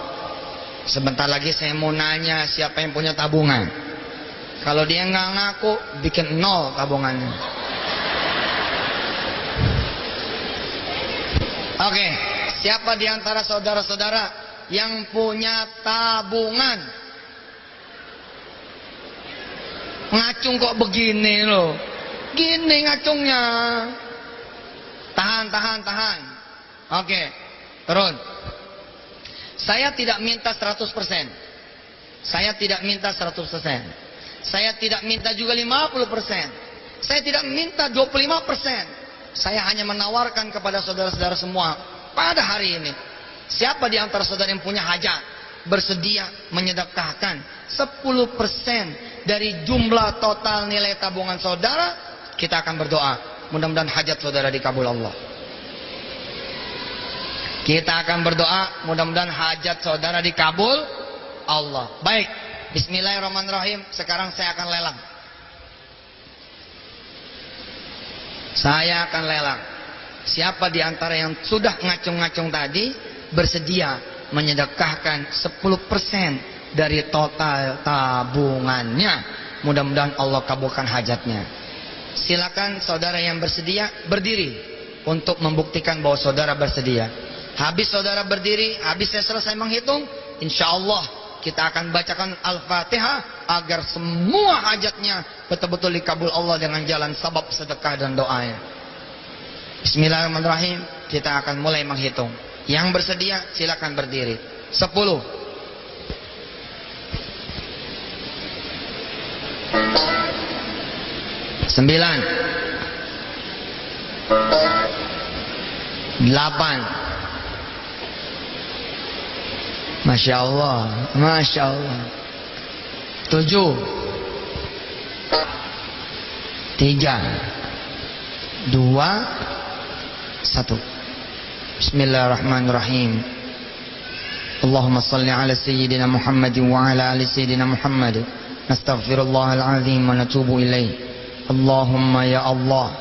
sebentar lagi saya mau nanya siapa yang punya tabungan. Kalau dia nggak ngaku, bikin 0 tabungannya. Oke, siapa di antara saudara-saudara yang punya tabungan? Ngacung kok begini loh. Gini ngacungnya. Tahan. Oke, turun. Saya tidak minta 100%. Saya tidak minta 100%. Saya tidak minta juga 50%. Saya tidak minta 25%. Saya hanya menawarkan kepada saudara-saudara semua pada hari ini. Siapa di antara saudara yang punya hajat, bersedia menyedekahkan 10% dari jumlah total nilai tabungan saudara, kita akan berdoa. Mudah-mudahan hajat saudara dikabul Allah. Kita akan berdoa, mudah-mudahan hajat saudara dikabul Allah. Baik, bismillahirrahmanirrahim. Sekarang saya akan lelang. Saya akan lelang. Siapa di antara yang sudah ngacung-ngacung tadi bersedia menyedekahkan 10% dari total tabungannya, mudah-mudahan Allah kabulkan hajatnya. Silakan saudara yang bersedia berdiri untuk membuktikan bahwa saudara bersedia. Habis saudara berdiri, habis saya selesai menghitung, insya Allah kita akan bacakan Al-Fatihah agar semua hajatnya betul-betul dikabul Allah dengan jalan sabab sedekah dan doanya. Bismillahirrahmanirrahim. Kita akan mulai menghitung. Yang bersedia silakan berdiri. 10, 9, 8. Masya Allah, Masya Allah. 7, 3, 2, 1. Bismillahirrahmanirrahim. Allahumma salli ala Sayyidina Muhammad wa ala ali Sayyidina Muhammad. Nastaghfirullahal azim wa natubu ilaih. Allahumma ya Allah,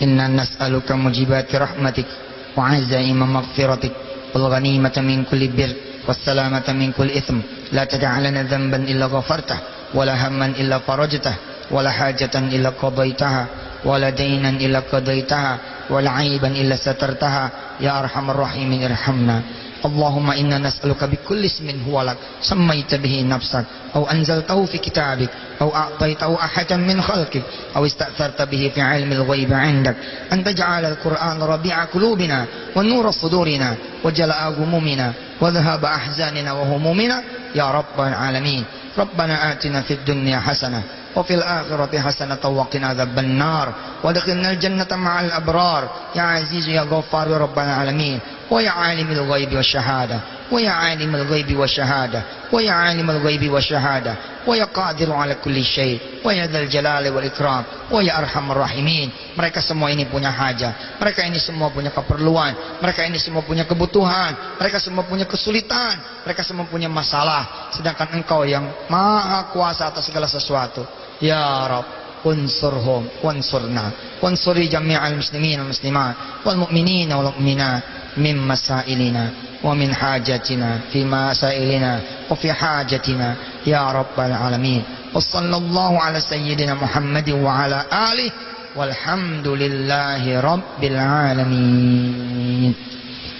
inna nas'aluka mujibati rahmatik wa azaima maghfiratik wal ghanimata min kulli bir wassalamata min kulli ithm. La tad'alana dhanban illa ghafartah wala hamman illa farajtah wala hajatan illa qadaitaha wala daynan illa qadaitaha wala aiban illa satartaha ya arhamar rahimin irhamna. Allahumma inna nas'aluka bikulli ismin huwa lak sammaita bihi nafsak aw anzaltahu fi kitabik aw a'taitahu ahadan min khalqik aw ista'tharta bihi fi 'ilmil ghaibi 'indak an taj'ala al-Qur'ana rabi'a qulubina wa nura sudurina wa jala'a ghumumina wa dhahaba ahzanina wa humumina ya rabbal alamin. Rabbana atina fid dunya hasanah wa fil akhirati hasanatan wa qina adzaban nar wa adkhilnal jannata ma'al abrar ya aziz ya ghaffar ya rabbal alamin. Wa ya alimul ghaibi wasyahada wa ya alimul ghaibi wasyahada wa ya alimul ghaibi wasyahada wa ya qadiru ala kulli syai wa ya dzal jalali wal ikram wa ya arhamar rahimin. Mereka semua ini punya hajat, mereka ini semua punya keperluan, mereka ini semua punya kebutuhan, mereka semua punya kesulitan, mereka semua punya masalah, sedangkan Engkau yang maha kuasa atas segala sesuatu. Ya Rabb, unsurhum wansurna wansuri jami'al muslimin wal muslimat wal mu'minina wal mu'minat min masailina wa min hajatina fi masailina wa fi hajatina ya rabbal alamin. Wa sallallahu ala sayyidina Muhammadin wa ala alihi walhamdulillahi rabbil alamin.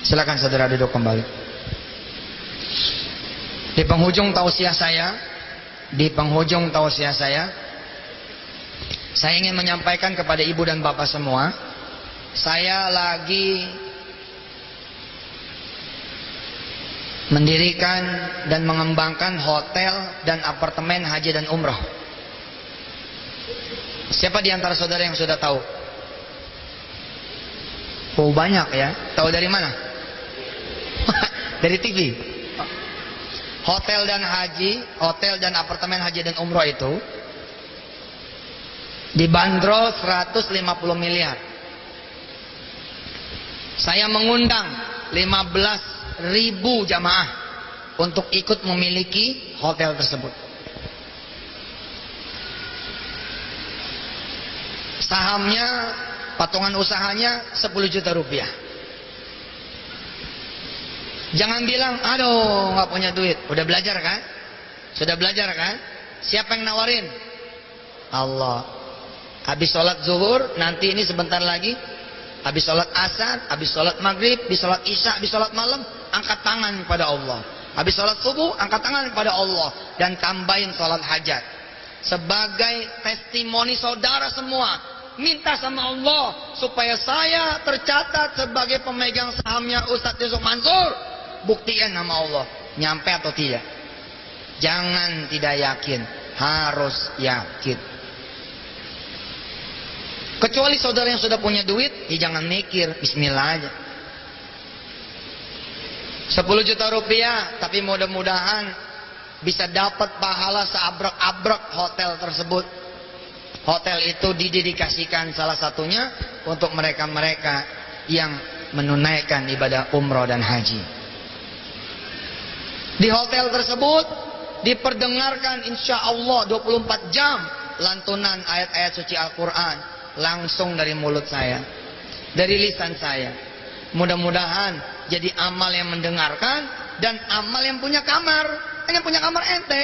Silakan saudara duduk kembali. Di penghujung tausiah saya ingin menyampaikan kepada ibu dan bapak semua, saya lagi mendirikan dan mengembangkan hotel dan apartemen haji dan umrah. Siapa di antara saudara yang sudah tahu? Oh banyak ya. Tahu dari mana? Dari TV. Hotel dan apartemen haji dan umrah itu dibanderol 150 miliar. Saya mengundang 15.000 jamaah untuk ikut memiliki hotel tersebut. Sahamnya, patungan usahanya 10 juta rupiah. Jangan bilang, aduh nggak punya duit. Udah belajar kan? Sudah belajar kan? Siapa yang nawarin? Allah. Habis sholat zuhur, nanti ini sebentar lagi, habis sholat asar, habis sholat maghrib, habis sholat isya, habis sholat malam, angkat tangan kepada Allah. Habis sholat subuh, angkat tangan kepada Allah dan tambahin sholat hajat. sebagai testimoni saudara semua, minta sama Allah supaya saya tercatat sebagai pemegang sahamnya Ustadz Yusuf Mansur. Buktikan sama Allah, nyampe atau tidak. Jangan tidak yakin, harus yakin. Kecuali saudara yang sudah punya duit, ya jangan mikir, bismillah aja. 10 juta rupiah, tapi mudah-mudahan bisa dapat pahala seabrek-abrek hotel tersebut. Hotel itu didedikasikan salah satunya untuk mereka-mereka yang menunaikan ibadah umroh dan haji. Di hotel tersebut diperdengarkan insya Allah 24 jam lantunan ayat-ayat suci Al-Quran langsung dari mulut saya, dari lisan saya. Mudah-mudahan jadi amal yang mendengarkan dan amal yang punya kamar. Yang punya kamar ente.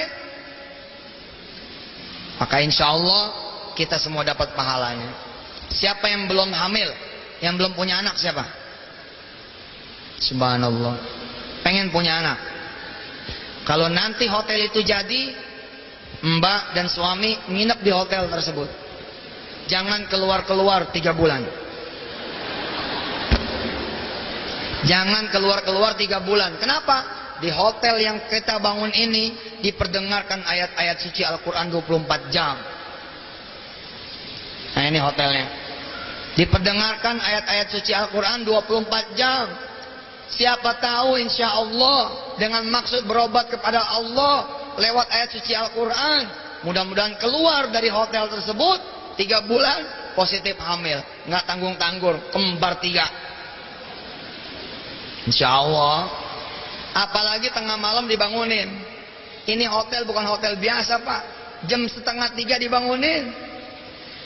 Maka insya Allah kita semua dapat pahalanya. Siapa yang belum hamil, yang belum punya anak siapa? Subhanallah. Pengen punya anak. Kalau nanti hotel itu jadi, mbak dan suami nginep di hotel tersebut. Jangan keluar-keluar 3 bulan. Jangan keluar-keluar 3 bulan. Kenapa? Di hotel yang kita bangun ini diperdengarkan ayat-ayat suci Al-Quran 24 jam. Nah ini hotelnya. Diperdengarkan ayat-ayat suci Al-Quran 24 jam. Siapa tahu insya Allah dengan maksud berobat kepada Allah lewat ayat suci Al-Quran, mudah-mudahan keluar dari hotel tersebut 3 bulan positif hamil. Nggak tanggung-tanggung, kembar 3. Insya Allah. Apalagi tengah malam dibangunin. Ini hotel bukan hotel biasa Pak. Jam 2:30 dibangunin.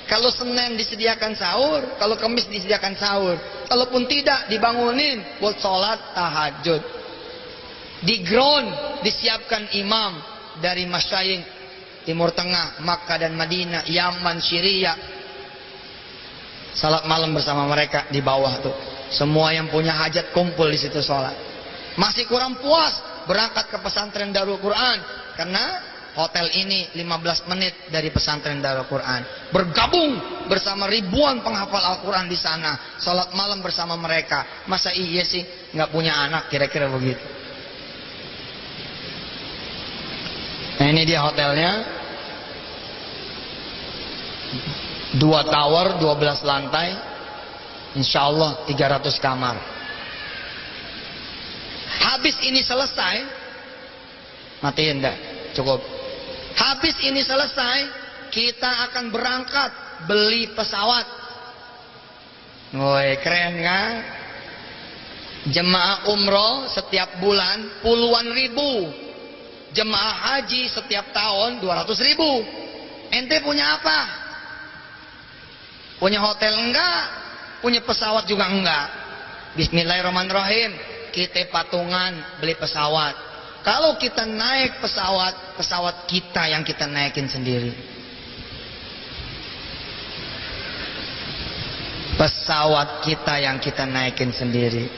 Kalau Senin disediakan sahur, kalau Kamis disediakan sahur. Kalaupun tidak dibangunin buat sholat tahajud. Di ground disiapkan imam dari masyayikh Timur Tengah, Makkah dan Madinah, Yaman, Syria. Salat malam bersama mereka di bawah tuh. Semua yang punya hajat kumpul di situ sholat. Masih kurang puas, berangkat ke pesantren Darul Quran. Karena hotel ini 15 menit dari pesantren Darul Quran. Bergabung bersama ribuan penghafal Al-Quran di sana. Salat malam bersama mereka. Masa iya sih nggak punya anak, kira-kira begitu. Nah ini dia hotelnya. 2 tower, 12 lantai. Insya Allah 300 kamar. Habis ini selesai, matiin dah, cukup. Habis ini selesai, kita akan berangkat beli pesawat. Woi, keren kan? Jemaah umroh setiap bulan puluhan ribu. Jemaah haji setiap tahun 200 ribu. Ente punya apa? Punya hotel enggak? Punya pesawat juga enggak? Bismillahirrahmanirrahim. Kita patungan beli pesawat. Kalau kita naik pesawat, pesawat kita yang kita naikin sendiri. Pesawat kita yang kita naikin sendiri.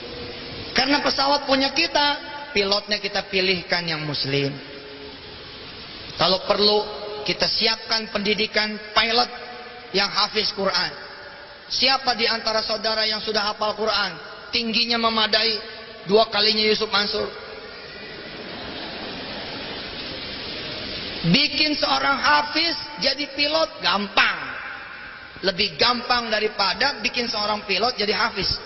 Karena pesawat punya kita, pilotnya kita pilihkan yang muslim. Kalau perlu kita siapkan pendidikan pilot yang hafiz Quran. Siapa di antara saudara yang sudah hafal Quran, tingginya memadai 2 kalinya Yusuf Mansur? Bikin seorang hafiz jadi pilot gampang. Lebih gampang daripada bikin seorang pilot jadi hafiz.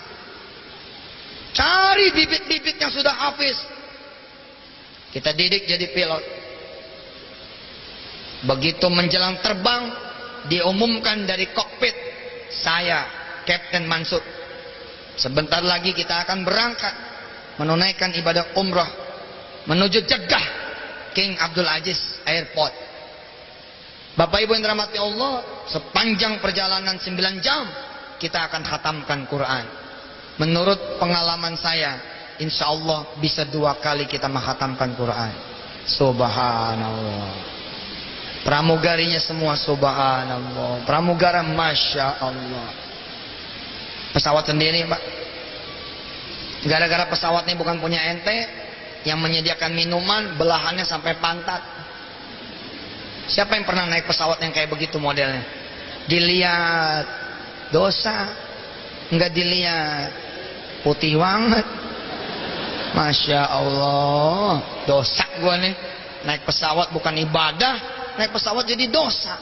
Cari bibit-bibit yang sudah hafiz, kita didik jadi pilot. Begitu menjelang terbang, diumumkan dari kokpit, saya Kapten Mansur, sebentar lagi kita akan berangkat menunaikan ibadah umrah menuju Jeddah King Abdul Aziz Airport. Bapak Ibu yang dirahmati Allah, sepanjang perjalanan 9 jam kita akan khatamkan Quran. Menurut pengalaman saya, insya Allah bisa 2 kali kita menghatamkan Quran. Subhanallah. Pramugarinya semua subhanallah. Pramugara masya Allah. Pesawat sendiri Pak. Gara-gara pesawat ini bukan punya ente, yang menyediakan minuman belahannya sampai pantat. Siapa yang pernah naik pesawat yang kayak begitu modelnya? Dilihat dosa, enggak dilihat putih banget. Masya Allah, dosa gua nih. Naik pesawat bukan ibadah, naik pesawat jadi dosa.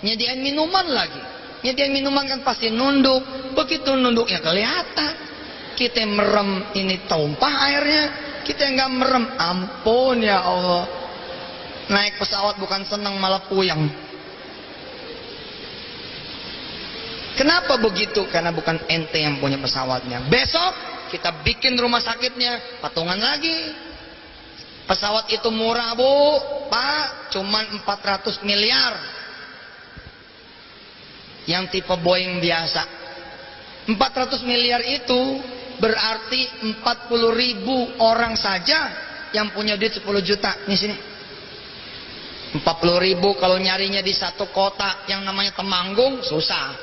Nyediain minuman lagi. Nyediain minuman kan pasti nunduk. Begitu nunduknya kelihatan. Kita merem ini tumpah airnya. Kita nggak merem, ampun ya Allah. Naik pesawat bukan senang malah puyeng. Kenapa begitu? Karena bukan ente yang punya pesawatnya. Besok kita bikin rumah sakitnya patungan lagi. Pesawat itu murah bu, pak, cuman 400 miliar. Yang tipe Boeing biasa 400 miliar itu berarti 40.000 orang saja yang punya duit 10 juta. Nih sini 40.000 kalau nyarinya di satu kota yang namanya Temanggung susah.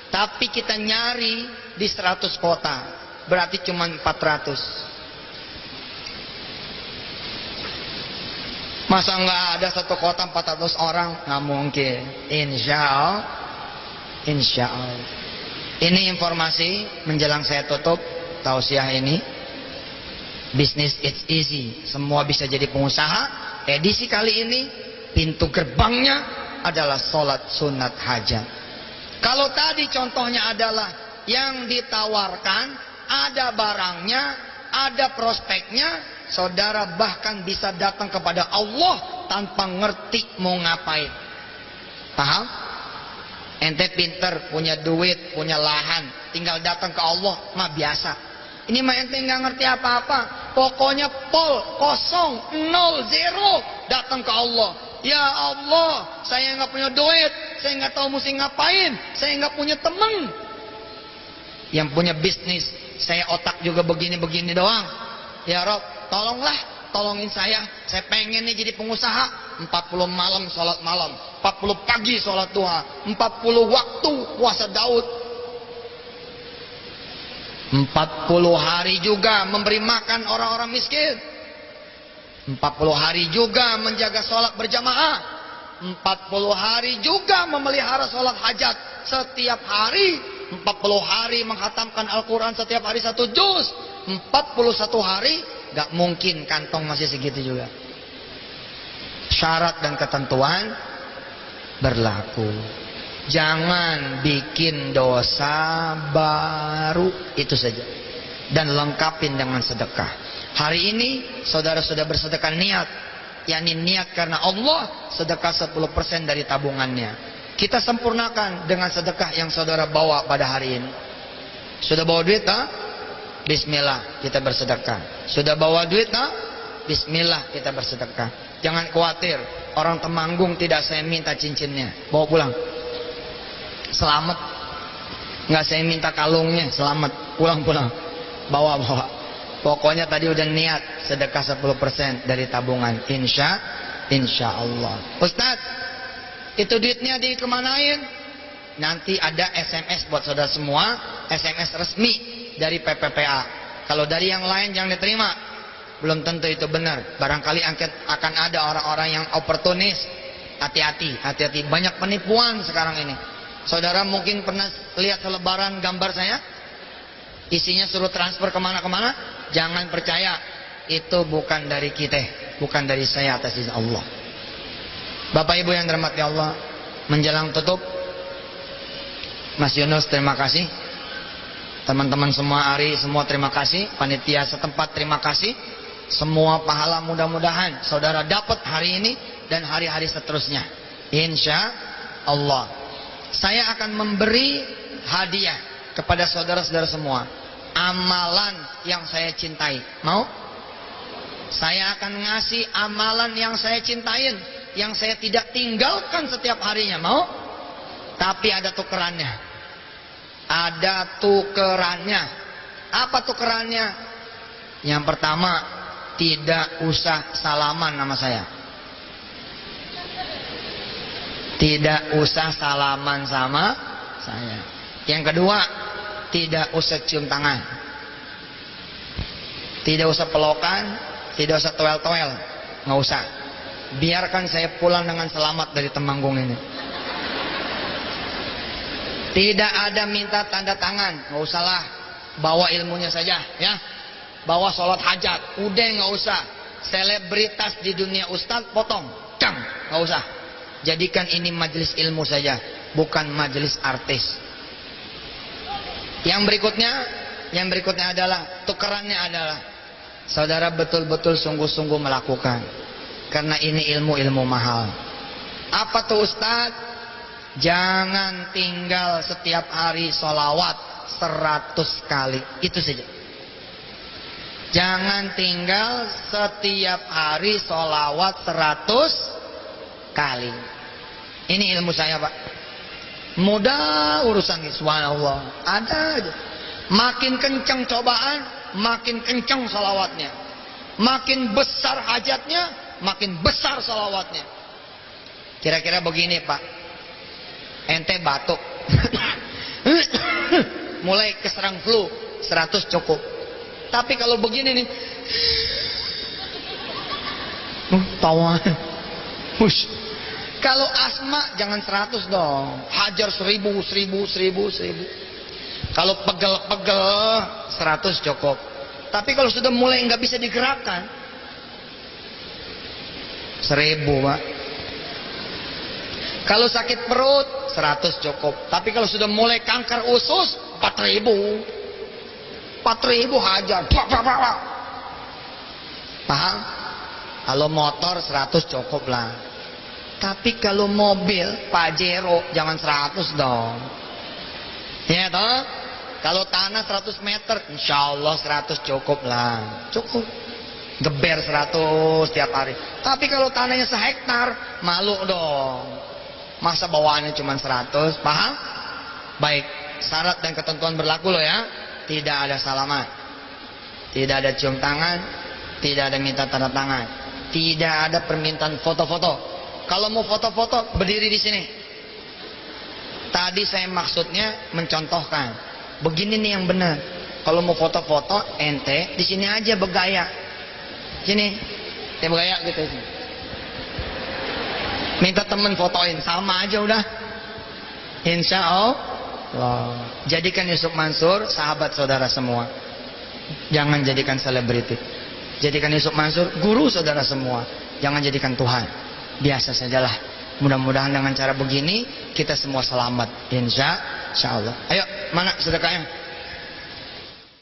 Tapi kita nyari di 100 kota berarti cuma 400. Masa nggak ada satu kota 400 orang? Nggak mungkin. Insya Allah. Ini informasi menjelang saya tutup tausiah ini. Business it's easy. Semua bisa jadi pengusaha. Edisi kali ini pintu gerbangnya adalah sholat sunat hajat. Kalau tadi contohnya adalah yang ditawarkan ada barangnya, ada prospeknya, saudara bahkan bisa datang kepada Allah tanpa ngerti mau ngapain. Paham? Ente pinter, punya duit, punya lahan, tinggal datang ke Allah mah biasa. Ini mah ente nggak ngerti apa-apa. Pokoknya kosong, 0, 0 datang ke Allah. Ya Allah, saya nggak punya duit, saya nggak tahu mesti ngapain, saya nggak punya teman. Yang punya bisnis, saya otak juga begini-begini doang. Ya Rob, tolongin saya pengen nih jadi pengusaha. 40 malam sholat malam, 40 pagi sholat duha, 40 waktu puasa Daud, 40 hari juga memberi makan orang-orang miskin, 40 hari juga menjaga sholat berjamaah, 40 hari juga memelihara sholat hajat setiap hari, 40 hari menghatamkan Al-Quran setiap hari 1 juz, 41 hari. Gak mungkin kantong masih segitu juga. Syarat dan ketentuan berlaku. Jangan bikin dosa baru, itu saja. Dan lengkapin dengan sedekah. Hari ini saudara sudah bersedekah niat, yakni niat karena Allah, sedekah 10% dari tabungannya. Kita sempurnakan dengan sedekah yang saudara bawa pada hari ini. Sudah bawa duit tak? Bismillah kita bersedekah. Sudah bawa duit tak? Bismillah kita bersedekah. Jangan khawatir, orang Temanggung tidak saya minta cincinnya, bawa pulang. Selamat. Nggak saya minta kalungnya, selamat. Pulang. Bawa. Pokoknya tadi udah niat sedekah 10% dari tabungan. Insya Allah. Ustadz, itu duitnya dikemanain? Nanti ada SMS buat saudara semua, SMS resmi dari PPPA. Kalau dari yang lain jangan diterima. Belum tentu itu benar. Barangkali akan ada orang-orang yang oportunis. Hati-hati. Banyak penipuan sekarang ini. Saudara mungkin pernah lihat selebaran gambar saya, isinya suruh transfer kemana-kemana. Jangan percaya, itu bukan dari kita, bukan dari saya, atas izin Allah. Bapak Ibu yang dirahmati Allah, menjelang tutup, Mas Yunus terima kasih, teman-teman semua Ari semua terima kasih, panitia setempat terima kasih. Semua pahala mudah-mudahan saudara dapat hari ini dan hari-hari seterusnya. Insya Allah. Saya akan memberi hadiah kepada saudara-saudara semua. Amalan yang saya cintai. Mau? Saya akan ngasih amalan yang saya cintain, yang saya tidak tinggalkan setiap harinya. Mau? Tapi ada tukerannya. Ada tukerannya. Apa tukerannya? Yang pertama, tidak usah salaman sama saya. Tidak usah salaman sama saya. Yang kedua, tidak usah cium tangan. Tidak usah pelukan, tidak usah toel-toel. Nggak usah. biarkan saya pulang dengan selamat dari Temanggung ini. Tidak ada minta tanda tangan, nggak usahlah. Bawa ilmunya saja, ya. Bawa sholat hajat, udah nggak usah. Selebritas di dunia ustadz, potong, cang, nggak usah. Jadikan ini majelis ilmu saja, bukan majelis artis. Yang berikutnya adalah tukerannya adalah saudara betul-betul sungguh-sungguh melakukan, karena ini ilmu mahal. Apa tuh ustadz? Jangan tinggal setiap hari sholawat 100 kali. Itu saja. Jangan tinggal setiap hari sholawat 100 kali. Ini ilmu saya, Pak. Mudah urusan ini, subhanallah. Ada aja. Makin kencang cobaan, makin kencang sholawatnya. Makin besar hajatnya, makin besar sholawatnya. Kira-kira begini, Pak. Ente batuk mulai keserang flu 100 cukup. Tapi kalau begini nih tawa. Kalau asma jangan 100 dong, hajar 1000. Kalau pegel 100 cukup. Tapi kalau sudah mulai nggak bisa digerakkan 1000, Pak. Kalau sakit perut 100 cukup. Tapi kalau sudah mulai kanker usus 4000 hajar. Paham? Kalau motor 100 cukup lah. Tapi kalau mobil Pajero jangan 100 dong. Ya toh? Kalau tanah 100 meter insya Allah 100 cukup lah. Cukup. Geber 100 tiap hari. Tapi kalau tanahnya sehektar malu dong. Masa bawaannya cuma 100, paham? Baik, syarat dan ketentuan berlaku loh ya. Tidak ada salaman, tidak ada cium tangan, tidak ada minta tanda tangan, tidak ada permintaan foto-foto. Kalau mau foto-foto berdiri di sini. Tadi saya maksudnya mencontohkan. Begini nih yang benar. Kalau mau foto-foto ente di sini aja bergaya. Sini, saya bergaya gitu sini. Minta temen fotoin, sama aja udah. Insya Allah. Jadikan Yusuf Mansur sahabat saudara semua. Jangan jadikan selebriti. Jadikan Yusuf Mansur guru saudara semua. Jangan jadikan Tuhan. Biasa sajalah. Mudah-mudahan dengan cara begini kita semua selamat. Insya Allah. Ayo, mana sedekahnya?